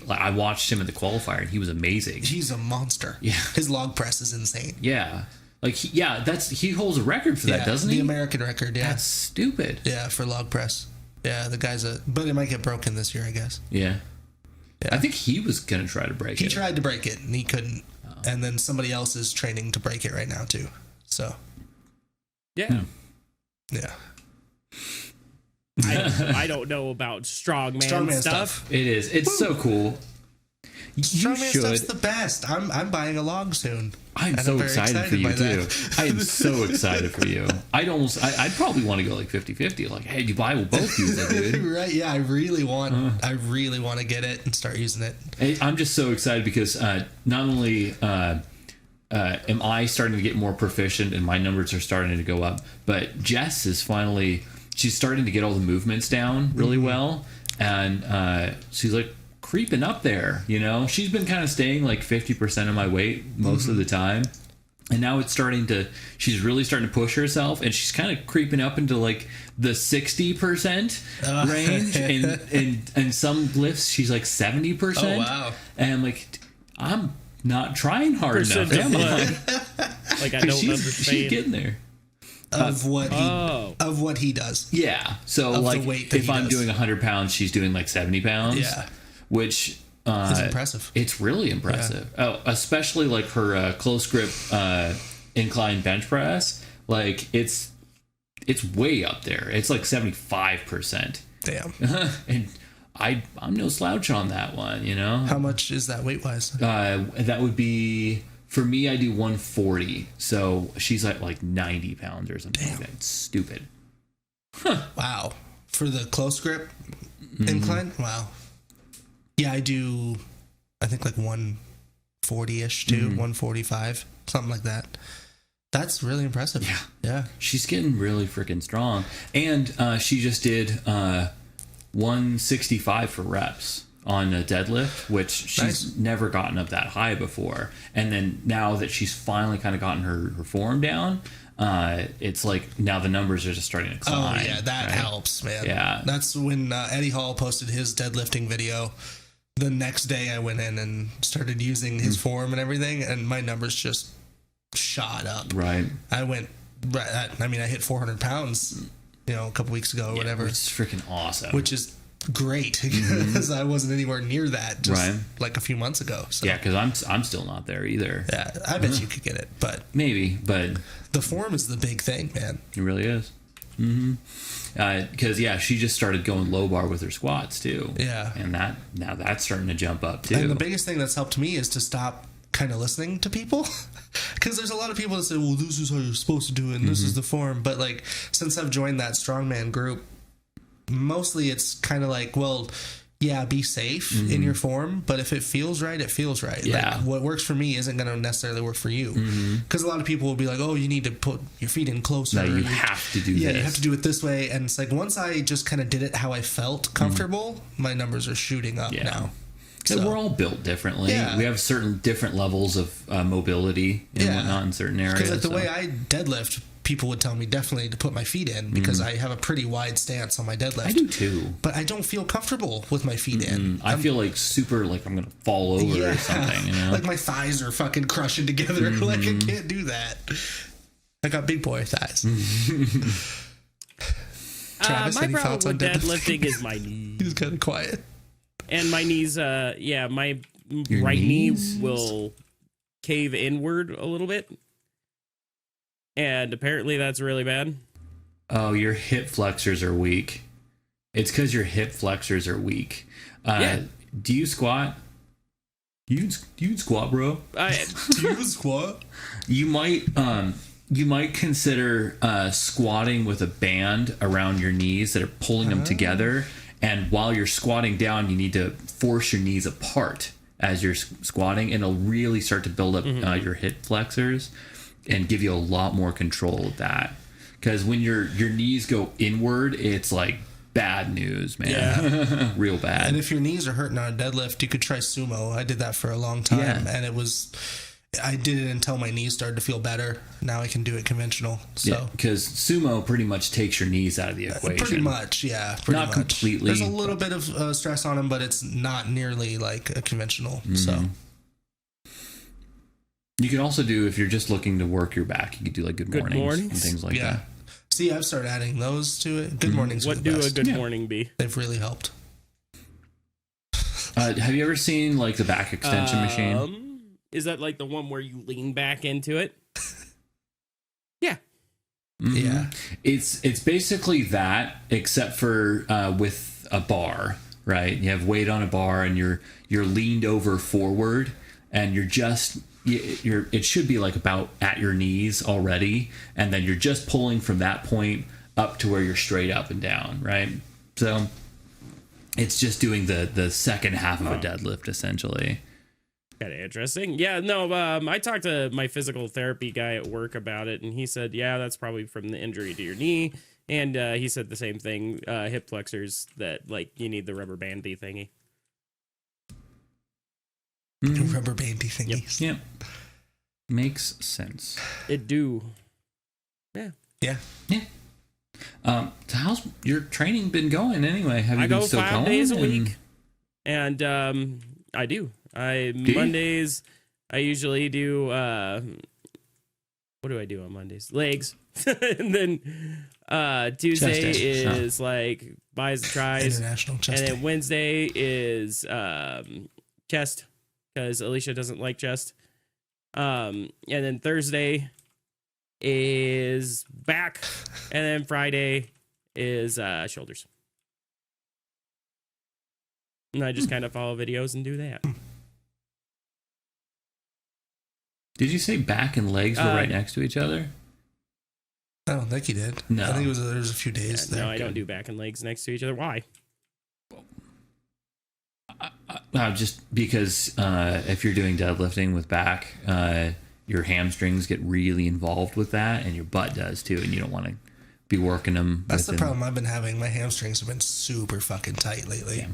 I watched him at the qualifier and he was amazing. He's a monster. Yeah, his log press is insane. Yeah, like he holds a record for that, doesn't he? The American record. Yeah, that's stupid. Yeah, for log press. Yeah, the guy's but it might get broken this year, I guess. Yeah. I think he was gonna try to break it. He tried to break it and he couldn't. And then somebody else is training to break it right now too. So. Yeah. Yeah. I don't know about strongman stuff. It is. It's so cool. Strongman stuff's the best. I'm buying a log soon. I'm so excited for you too. I am so excited for you. I'd probably want to go like 50-50. Like, hey, you buy, we'll both use it, dude. Right? Yeah, I really want to get it and start using it. I'm just so excited because not only am I starting to get more proficient and my numbers are starting to go up, but Jess is she's starting to get all the movements down really well, and she's like creeping up there, she's been kind of staying like 50% of my weight most of the time, and now she's really starting to push herself, and she's kind of creeping up into like the 60% range, and some lifts she's like 70%. Oh wow. And I'm like, I'm not trying hard enough, am I? Like, I don't understand. She's getting there. Of what he does. Yeah. So like if I'm doing 100 pounds, she's doing like 70 pounds. Yeah. Which is impressive. It's really impressive. Yeah. Oh, especially like her close grip incline bench press. Like it's way up there. It's like 75%. Damn. And I'm no slouch on that one, How much is that weight wise? That would be, for me, I do 140. So she's at like 90 pounds or something. Damn. Like that. It's stupid. Huh. Wow. For the close grip incline? Wow. Yeah, I do, I think like 140-ish too, 145, something like that. That's really impressive. Yeah. Yeah. She's getting really freaking strong. And she just did 165 for reps on a deadlift, which she's never gotten up that high before. And then now that she's finally kind of gotten her form down, it's like now the numbers are just starting to climb. Oh, yeah, that helps, man. Yeah. That's when Eddie Hall posted his deadlifting video. The next day I went in and started using his form and everything, and my numbers just shot up. Right. I hit 400 pounds, a couple weeks ago or whatever. Which is freaking awesome. Which is great because I wasn't anywhere near that just like a few months ago. So. Yeah, because I'm still not there either. Yeah, I bet you could get it, but maybe. But the form is the big thing, man. It really is. Because she just started going low bar with her squats too. Yeah, and now that's starting to jump up too. And the biggest thing that's helped me is to stop kind of listening to people, because there's a lot of people that say, well, this is how you're supposed to do it and this is the form, but like since I've joined that strongman group, mostly it's kind of like, well, yeah, be safe in your form, but if it feels right, it feels right. Yeah. Like, what works for me isn't going to necessarily work for you, because a lot of people will be like, oh, you need to put your feet in closer. No, you have to do this. Yeah, you have to do it this way, and it's like once I just kind of did it how I felt comfortable, my numbers are shooting up now. So we're all built differently. Yeah. We have certain different levels of mobility and whatnot in certain areas. Because like the way I deadlift, people would tell me definitely to put my feet in because I have a pretty wide stance on my deadlift. I do too. But I don't feel comfortable with my feet in. I feel like super, like I'm going to fall over or something. Like my thighs are fucking crushing together. Like I can't do that. I got big boy thighs. Travis, my problem with deadlifting is my knees. He's kind of quiet. And my knees, my right knee will cave inward a little bit. And apparently that's really bad. Oh, your hip flexors are weak. It's because your hip flexors are weak. Yeah. Do you squat? You squat, bro? Do you squat? You might consider squatting with a band around your knees that are pulling them together. And while you're squatting down, you need to force your knees apart as you're squatting, and it'll really start to build up your hip flexors and give you a lot more control of that. Because when your knees go inward, it's like bad news, man. Yeah. Real bad. And if your knees are hurting on a deadlift, you could try sumo. I did that for a long time, and I did it until my knees started to feel better. Now I can do it conventional. So because sumo pretty much takes your knees out of the equation. Pretty much, yeah. Not completely. There's a little bit of stress on them, but it's not nearly like a conventional. So you can also do, if you're just looking to work your back, you could do like good mornings and things like that. See, I've started adding those to it. Good mornings. What do a good morning be? They've really helped. Have you ever seen like the back extension machine? Is that like the one where you lean back into it? Yeah. Mm-hmm. Yeah. It's basically that, except for with a bar, right? You have weight on a bar and you're leaned over forward, and it should be like about at your knees already, and then you're just pulling from that point up to where you're straight up and down, right? So it's just doing the second half of a deadlift essentially. Kind of interesting. Yeah, no, I talked to my physical therapy guy at work about it, and he said, yeah, that's probably from the injury to your knee. And he said the same thing, hip flexors, that like you need the rubber bandy thingy. The rubber bandy thingies. Yep. Makes sense. It do. Yeah. Yeah. Yeah. So how's your training been going anyway? Have you I been go still 5 days a week. And I do. Mondays, I usually do, what do I do on Mondays? Legs. And then Tuesday is like buys and tries. International chest. And then Wednesday is chest, because Alicia doesn't like chest. And then Thursday is back. And then Friday is shoulders. And I just kind of follow videos and do that. Did you say back and legs were right next to each other? I don't think he did. No. I think there was a few days there. No, I don't do back and legs next to each other. Why? Just because if you're doing deadlifting with back, your hamstrings get really involved with that, and your butt does too, and you don't want to be working them. That's the problem I've been having. My hamstrings have been super fucking tight lately. Yeah.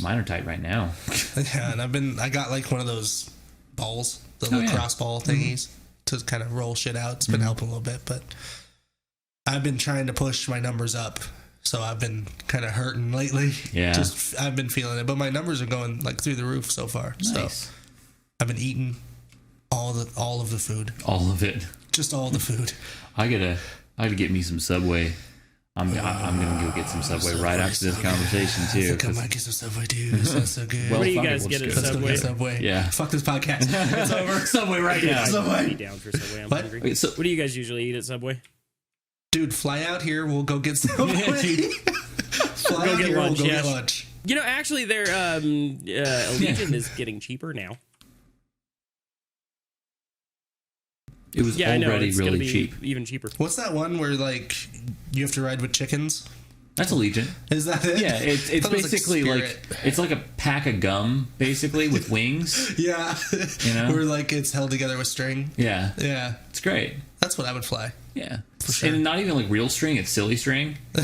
Mine are tight right now. Yeah, and I got like one of those balls, the lacrosse ball thingies, to kind of roll shit out. It's been helping a little bit, but I've been trying to push my numbers up, so I've been kind of hurting lately. Yeah, I've been feeling it, but my numbers are going like through the roof so far. Nice. So I've been eating all of the food, all of it, just all the food. I gotta get me some Subway. I'm gonna go get some Subway right after this conversation too. I think I might get some Subway too. That's so good. What do you guys get at Subway? Subway? Yeah. Fuck this podcast. It's over. Subway right now. Subway. I'd be down for Subway. I'm hungry. Wait, what do you guys usually eat at Subway? Dude, fly out here. We'll go get Subway. Fly go out get here. lunch. We'll go get lunch. You know, actually, their Allegiant is getting cheaper now. It was already really cheap. Even cheaper. What's that one where like you have to ride with chickens? That's Allegiant. Is that it? Yeah, it's basically like it's like a pack of gum, basically with wings. Yeah, you know, where like it's held together with string. Yeah, yeah, it's great. That's what I would fly. Yeah, for sure. And not even like real string; it's silly string. Yeah,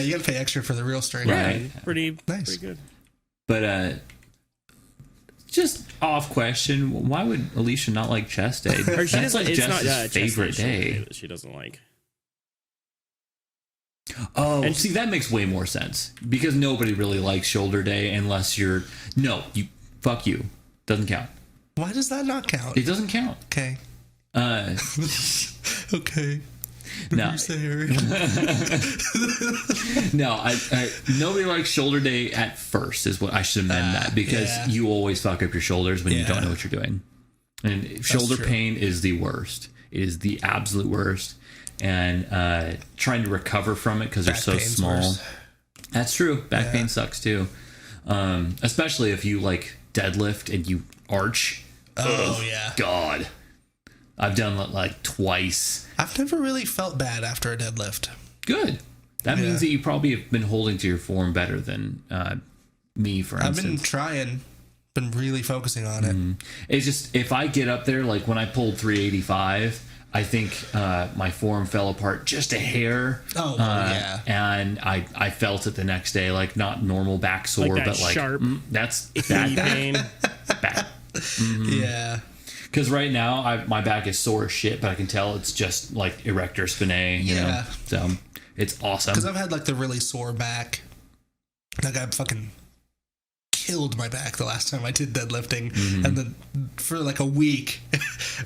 you got to pay extra for the real string. Right? Yeah, pretty nice, pretty good. But just off question, why would Alicia not like chest day? That's like Jess's favorite day. That she doesn't like. Oh, and see, that makes way more sense because nobody really likes shoulder day unless you're fuck you, doesn't count. Why does that not count? It doesn't count. Okay. Okay. No. No, I nobody likes shoulder day at first is what I should amend that because you always fuck up your shoulders when you don't know what you're doing. And shoulder true. pain is the worst. It is the absolute worst. And trying to recover from it because they're so small. Worse. That's true. Back pain sucks too. Especially if you like deadlift and you arch. Oh, yeah. God. I've done that like twice. I've never really felt bad after a deadlift. Good. That means that you probably have been holding to your form better than me, for instance. I've been trying. Been really focusing on it. It's just, if I get up there, like when I pulled 385, I think my form fell apart just a hair. Oh, yeah. And I felt it the next day, like not normal back sore, Like that but like sharp, that's knee pain. back. Yeah. Because right now my back is sore as shit, but I can tell it's just like erector spinae, you know. So it's awesome. Because I've had like the really sore back. Like I fucking killed my back the last time I did deadlifting, and then for like a week,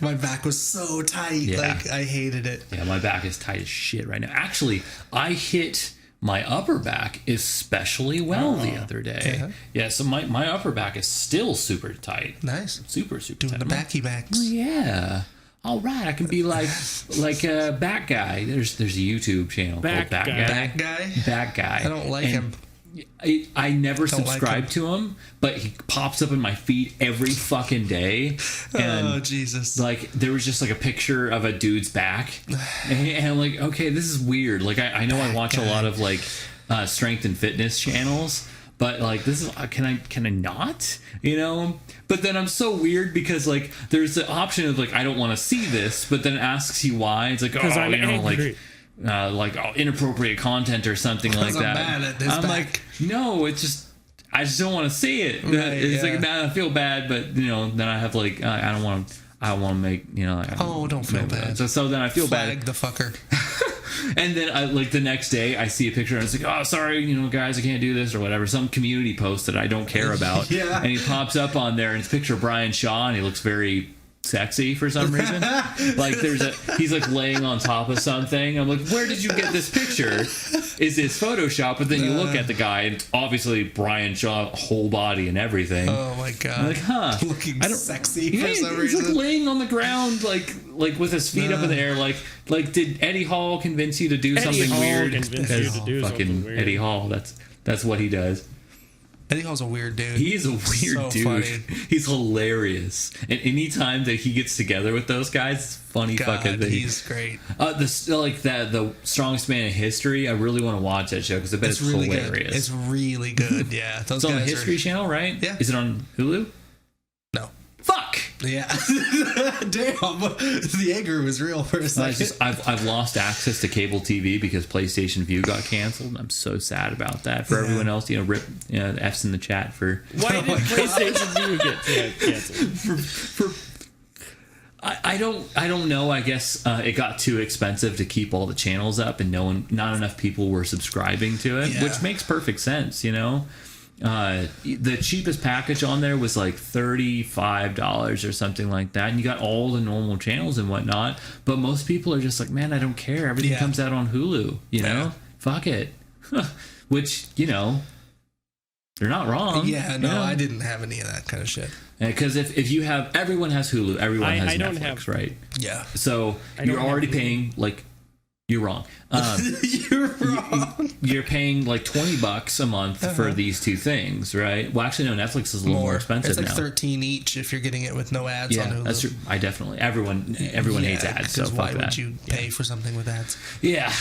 my back was so tight. Yeah. Like I hated it. Yeah, my back is tight as shit right now. Actually, I hit my upper back especially well the other day. Yeah, so my upper back is still super tight. Nice. Super Doing tight. the backy backs. Yeah. All right, I can be like a back guy. There's a YouTube channel Back called Back guy. Guy. Back guy? Back Guy. I don't like him. I never Don't like subscribe him. to him, but he pops up in my feed every fucking day. And Oh, Jesus. like there was just like a picture of a dude's back, and I'm like, okay, this is weird. Like I know I watch a lot of like strength and fitness channels, but like this is can I not, you know? But then I'm so weird because like there's the option of like I don't want to see this, but then it asks you why. It's like, oh, I'm you know, angry. like inappropriate content or something like I'm that. mad at this I'm back. like, no, it's just I just don't want to see it. Right, It's yeah. like now I feel bad, but you know, then I have like I don't want to make, you know. Like, Don't feel bad. So then I feel Flag bad, the fucker. and then I like the next day I see a picture and it's like, oh, sorry, you know, guys, I can't do this or whatever. Some community post that I don't care about, Yeah. and he pops up on there and it's a picture of Brian Shaw and he looks very sexy for some reason. Like he's like laying on top of something. I'm like, where did you get this picture? Is this Photoshop? But then you look at the guy and obviously Brian Shaw, whole body and everything. Oh my god. I'm like, huh? Looking sexy Yeah, for some he's reason. like laying on the ground, like with his feet up in the air. Like did Eddie Hall convince you to do something Hall weird? convinced you to do fucking something weird. Eddie Hall. That's what he does. Eddie Hall's a weird dude. He is a weird So dude. funny. He's hilarious. And anytime that he gets together with those guys, it's funny fucking thing. he's great. The strongest man in history. I really want to watch that show because I bet it's really hilarious. good. It's really good. Yeah, those It's on the guys History Channel, right? Yeah. Is it on Hulu? No. Fuck. Yeah. Damn. The anger was real for a second. I've lost access to cable TV because PlayStation View got canceled. I'm so sad about that. For everyone else, rip F's in the chat for. Why did PlayStation View get canceled? I don't know. I guess it got too expensive to keep all the channels up, and not enough people were subscribing to it, Yeah. which makes perfect sense. The cheapest package on there was like $35 or something like that, and you got all the normal channels and whatnot. But most people are just like, man, I don't care. Everything comes out on Hulu. Fuck it. Which they're not wrong. Yeah, no, I didn't have any of that kind of shit. Because if you have, everyone has Hulu, everyone has I don't Netflix, have- right? Yeah. So I don't you're already have Hulu. paying like. You're wrong. You're wrong. You're paying like $20 a month for these two things, right? Well, actually, no. Netflix is a little more expensive It's like now. $13 each if you're getting it with no ads on Yeah, Hulu. that's true. I definitely. Everyone hates ads, so because fuck why that. would you pay for something with ads? Yeah.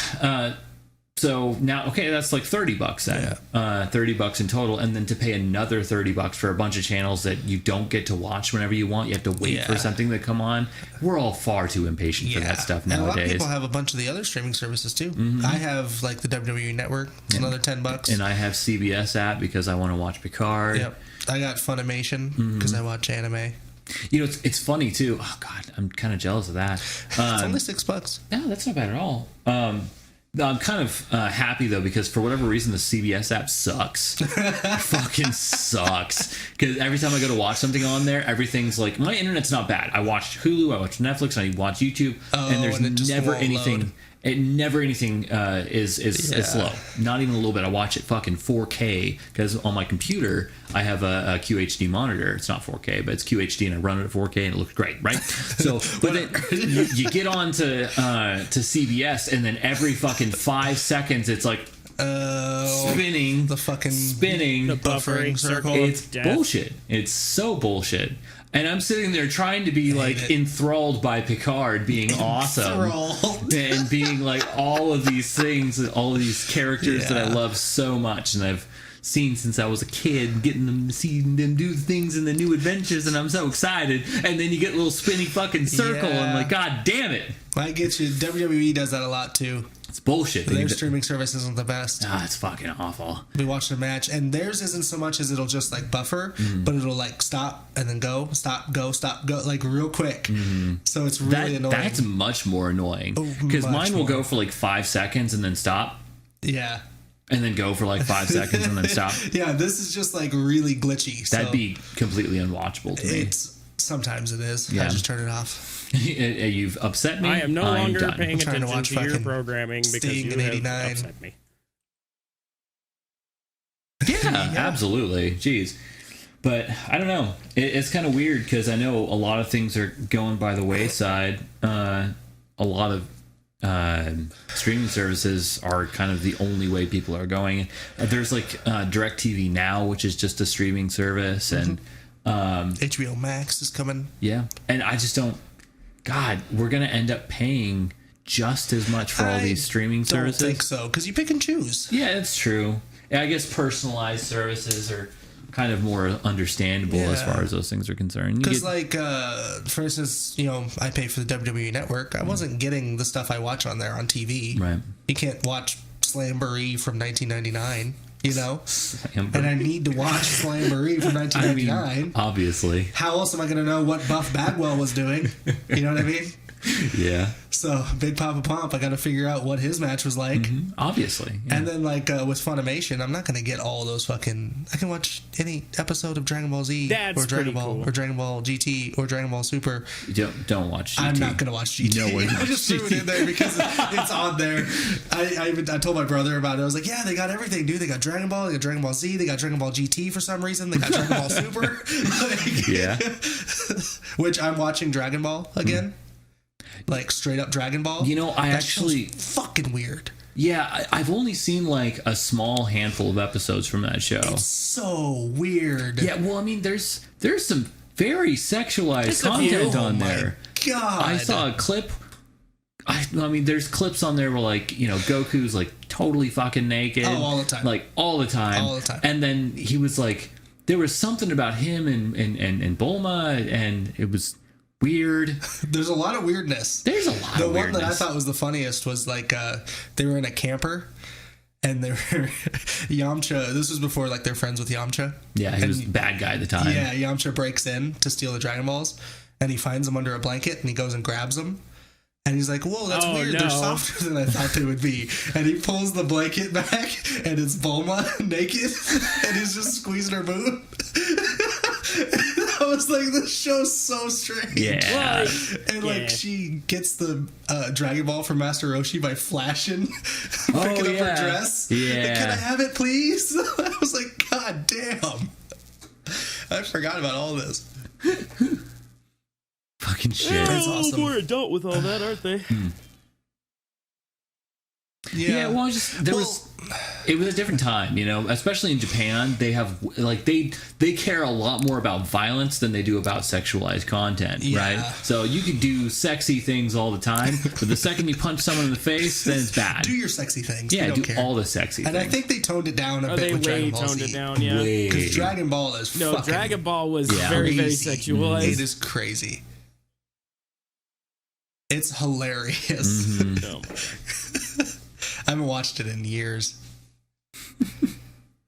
So now, okay, that's like $30 then. $30 in total, and then to pay another $30 for a bunch of channels that you don't get to watch whenever you want. You have to wait for something to come on. We're all far too impatient for that stuff And a lot of nowadays. people have a bunch of the other streaming services too. Mm-hmm. I have like the WWE Network. It's another $10. And I have CBS app because I want to watch Picard. Yep. I got Funimation Mm-hmm. because I watch anime. It's funny too. Oh God, I'm kind of jealous of that. It's only $6. No, that's not bad at all. No, I'm kind of happy though because for whatever reason the CBS app sucks. Fucking sucks. Because every time I go to watch something on there, everything's like my internet's not bad. I watch Hulu, I watch Netflix, I watch YouTube, and there's and it just never won't anything. load. It never anything is slow. Not even a little bit. I watch it fucking 4K because on my computer I have a QHD monitor. It's not 4K, but it's QHD, and I run it at 4K, and it looks great, right? So, but then you get on to CBS, and then every fucking 5 seconds, it's like spinning, the buffering circle. It's bullshit. It's so bullshit. And I'm sitting there trying to be like enthralled by Picard being awesome and being like all of these things, all of these characters that I love so much, and I've seen since I was a kid, getting them to see them do things in the new adventures, and I'm so excited. And then you get a little spinny fucking circle, and I'm like, God damn it! I get you. WWE does that a lot too. It's bullshit. Their streaming service isn't the best. It's fucking awful. We watched a match, and theirs isn't so much as it'll just like buffer, but it'll like stop and then go, stop, go, stop, go, like real quick. So it's really annoying. That's much more annoying because mine will go for like 5 seconds and then stop. Yeah. And then go for like 5 seconds and then stop. Yeah, this is just like really glitchy. That'd be completely unwatchable to me. Sometimes it is. Yeah. I just turn it off. You've upset me. I am no longer paying trying attention to your fucking programming because you have 89. upset me. Yeah, absolutely. Jeez. But I don't know. It's kind of weird because I know a lot of things are going by the wayside. A lot of streaming services are kind of the only way people are going. There's like DirecTV Now, which is just a streaming service, and HBO Max is coming. Yeah, and I just don't. God, we're gonna end up paying just as much for all these streaming services. I don't think so, because you pick and choose. Yeah, that's true. I guess personalized services are kind of more understandable as far as those things are concerned. Because, like, for instance, I pay for the WWE Network. I wasn't getting the stuff I watch on there on TV. Right. You can't watch Slamboree from 1999. Slamboree. And I need to watch Slamboree from 1999. Obviously. How else am I going to know what Buff Bagwell was doing? You know what I mean? Yeah. So, Big Papa Pump, I got to figure out what his match was like. Obviously. Yeah. And then, like, with Funimation, I'm not going to get all those fucking... I can watch any episode of Dragon Ball Z. That's or Dragon Ball, cool. or Dragon Ball GT, or Dragon Ball Super. Don't watch GT. I'm not going to watch GT. No way. I just threw it in there because it's on there. I told my brother about it. I was like, yeah, they got everything, dude. They got Dragon Ball, they got Dragon Ball Z, they got Dragon Ball GT for some reason. They got Dragon Ball Super. Yeah. Which I'm watching Dragon Ball again. Like straight up Dragon Ball. I actually fucking weird. Yeah, I've only seen like a small handful of episodes from that show. It's so weird. Yeah, well, I mean, there's some very sexualized content on there. God, I saw a clip. I mean, there's clips on there where like Goku's like totally fucking naked. Oh, all the time. Like all the time. All the time. And then he was like, there was something about him and Bulma, and it was weird. There's a lot of weirdness. There's a lot of weirdness. The one that I thought was the funniest was like they were in a camper and they were Yamcha. This was before like they're friends with Yamcha. Yeah, he was a bad guy at the time. Yeah, Yamcha breaks in to steal the Dragon Balls and he finds them under a blanket and he goes and grabs them. And he's like, whoa, that's weird. No. They're softer than I thought they would be. And he pulls the blanket back and it's Bulma naked and he's just squeezing her boob. I was like, this show's so strange. Yeah. And like she gets the Dragon Ball from Master Roshi by flashing, picking up her dress. Yeah. Can I have it, please? I was like, God damn. I forgot about all this. Fucking shit. They're That's a little awesome. more adult with all that, aren't they? Yeah, well, it was a different time, especially in Japan. They have like they care a lot more about violence than they do about sexualized content, right? So you could do sexy things all the time, but the second you punch someone in the face, then it's bad. Do your sexy things. Yeah, do care. all the sexy things. And I think they toned it down a bit They with way Dragon Ball toned Z. it down, yeah. Because Dragon Ball is fucking Dragon Ball was very, very crazy. sexualized. It is crazy. It's hilarious. No. I haven't watched it in years.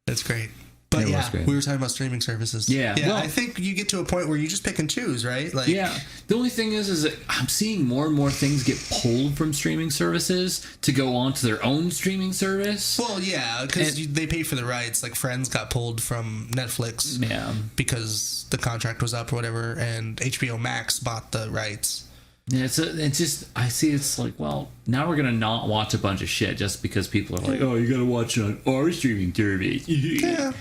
That's great. But It was great. we were talking about streaming services. Yeah, well, I think you get to a point where you just pick and choose, right? Like, yeah. The only thing is that I'm seeing more and more things get pulled from streaming services to go on to their own streaming service. Well, yeah, because they pay for the rights. Like Friends got pulled from Netflix. Yeah. Because the contract was up or whatever, and HBO Max bought the rights. Yeah, it's just, I see it's like, well, now we're going to not watch a bunch of shit just because people are like, oh, you got to watch it on our streaming service. Yeah.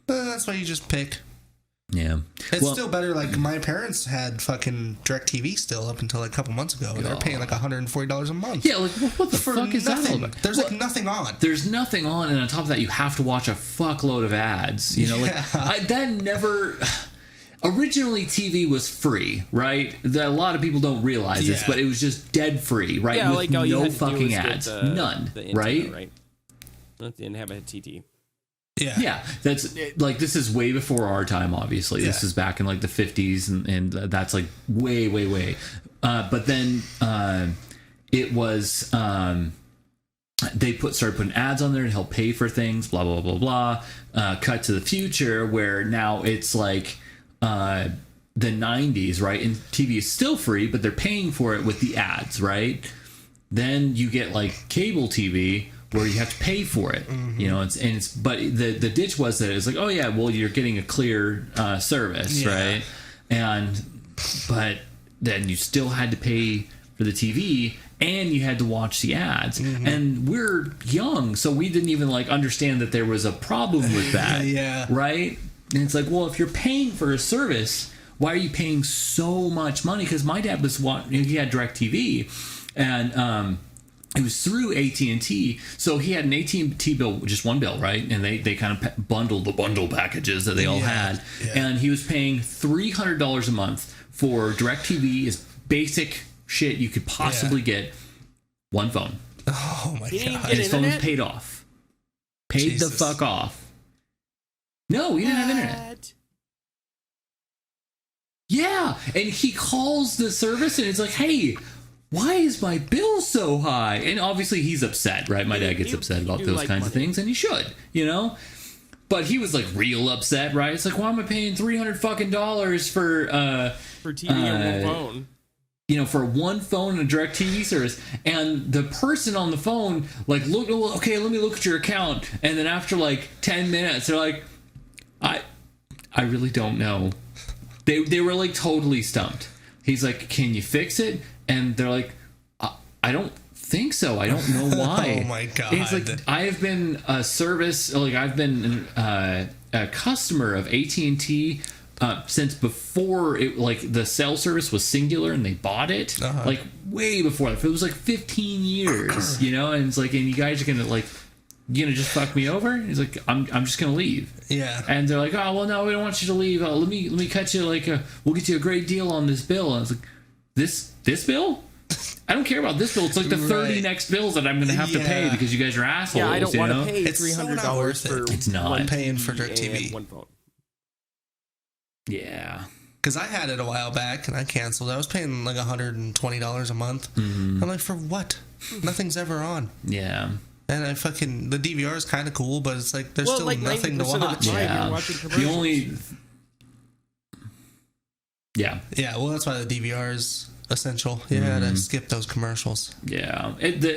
That's why you just pick. Yeah. It's still better. Like, my parents had fucking DirecTV still up until like a couple months ago. And they're paying like $140 a month. Yeah, like, what the fuck is that all about? There's like nothing on. There's nothing on, and on top of that, you have to watch a fuckload of ads. You know, like, that never... Originally, TV was free, right? A lot of people don't realize this, but it was just dead free, right? Yeah, with like all you no had to do fucking was get ads. the None, internet, right? That didn't have a TT. Yeah. That's like, this is way before our time, obviously. This is back in like the 50s, and that's like way. But then it was... they started putting ads on there to help pay for things, blah, blah, blah, blah. Cut to the future, where now it's like... the 90s, right? And TV is still free, but they're paying for it with the ads, right? Then you get like cable TV where you have to pay for it, you know. But the ditch was that it's like, oh yeah, well, you're getting a clear service, right? But then you still had to pay for the TV, and you had to watch the ads. And we're young, so we didn't even like understand that there was a problem with that, right? And it's like, well, if you're paying for a service, why are you paying so much money? Because my dad was he had DirecTV, and it was through AT&T. So he had an AT&T bill, just one bill, right? And they kind of bundled the bundle packages that they all had. And he was paying $300 a month for DirecTV, is basic shit you could possibly get. One phone. Oh my god! And his phone was paid off. Paid the fuck off. No, he didn't have internet. Yeah, and he calls the service and it's like, hey, why is my bill so high? And obviously he's upset, right? My dad gets upset about those kinds of things, and he should, you know? But he was like real upset, right? It's like, why am I paying $300 fucking for TV and one phone? You know, for one phone and a DirecTV service. And the person on the phone, like, look, okay, let me look at your account. And then after like 10 minutes, they're like, I really don't know. They were like totally stumped. He's like, can you fix it? And they're like, I don't think so. I don't know why. Oh my god. And it's like, I have been I've been a customer of AT&T since before it, like, the cell service was Singular and they bought it, like way before that. It was like 15 years, you know. And it's like, and you guys are gonna like, you gonna just fuck me over? He's like, I'm just gonna leave. Yeah. And they're like, oh well, no, we don't want you to leave. Let me cut you like we'll get you a great deal on this bill. And I was like, this bill? I don't care about this bill. It's like the 30 next bills that I'm gonna have to pay because you guys are assholes. Yeah, I don't want to pay $300 for it's not one paying for DirecTV. One phone. Yeah. Because I had it a while back and I canceled. I was paying like $120 a month. I'm like, for what? Nothing's ever on. Yeah. And the DVR is kind of cool, but it's like there's still like nothing to watch. Yeah. The only. Yeah. Yeah. Well, that's why the DVR is essential. You gotta skip those commercials. Yeah.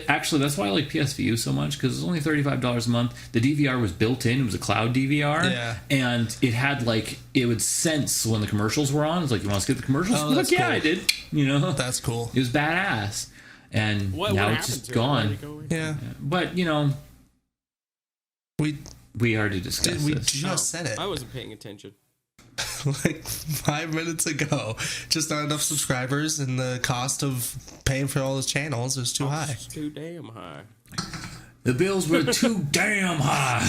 Actually, that's why I like PSVU so much, because it's only $35 a month. The DVR was built in. It was a cloud DVR. Yeah. And it had like, it would sense when the commercials were on. It's like, you want to skip the commercials? Oh, that's cool. Yeah, I did. You know. That's cool. It was badass. And now it's just gone. Yeah. But, you know, we already discussed we this. just said it. I wasn't paying attention. Like 5 minutes ago. Just not enough subscribers, and the cost of paying for all those channels is too high. It's too damn high. The bills were too damn high.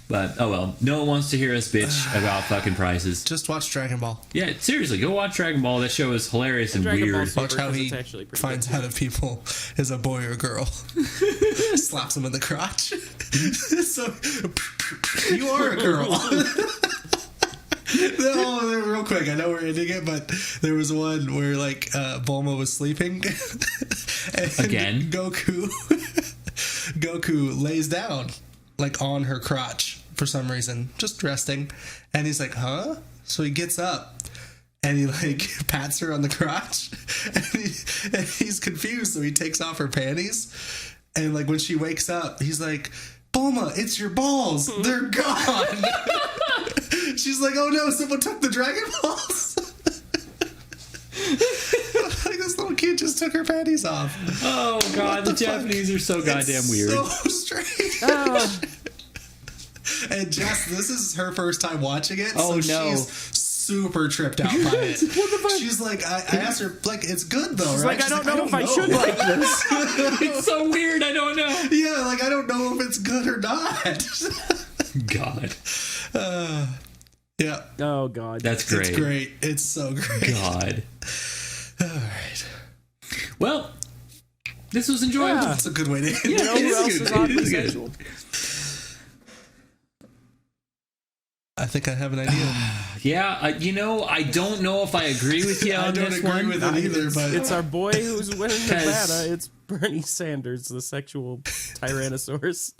But, oh well. No one wants to hear us bitch about fucking prices. Just watch Dragon Ball. Yeah, seriously, go watch Dragon Ball. That show is hilarious and weird. Watch how he finds out if people is a boy or girl. Slaps him in the crotch. So, you are a girl. No, real quick, I know we're ending it, but there was one where like Bulma was sleeping. And again, Goku lays down like on her crotch for some reason, just resting, and he's like, huh? So he gets up and he like pats her on the crotch, and he's confused, so he takes off her panties, and like when she wakes up, he's like, Bulma, it's your balls, they're gone. She's like, oh no, someone took the Dragon Balls. Like this little kid just took her panties off. Oh god, the Japanese are so goddamn weird. So strange. And Jess, this is her first time watching it. Oh, so no. She's super tripped out by it. What the fuck? She's like, I asked her, like, it's good though, She's right? like, I don't know if I should like this. It's so weird, I don't know. Yeah, like, I don't know if it's good or not. God. Yeah. Oh god. That's great. It's great. It's so great. God. All right. Well, this was enjoyable. Yeah. That's a good way to end You know who else good. is It oddly is good. sexual? I think I have an idea. Yeah, I don't know if I agree with you on I don't this agree one. with it either, but It's our boy who's winning 'Cause- Nevada. It's Bernie Sanders, the sexual Tyrannosaurus.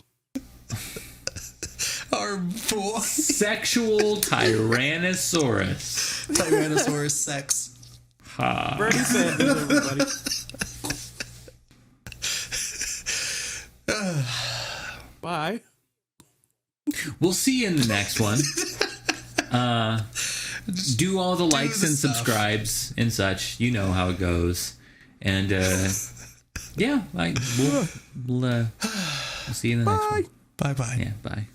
our boy. Sexual Tyrannosaurus. Tyrannosaurus sex. Ha. Bernie Sanders, everybody. Bye. We'll see you in the next one. Do all the likes the and stuff. subscribes and such. You know how it goes. And yeah, we'll see you in the next one. Bye bye. Yeah, bye.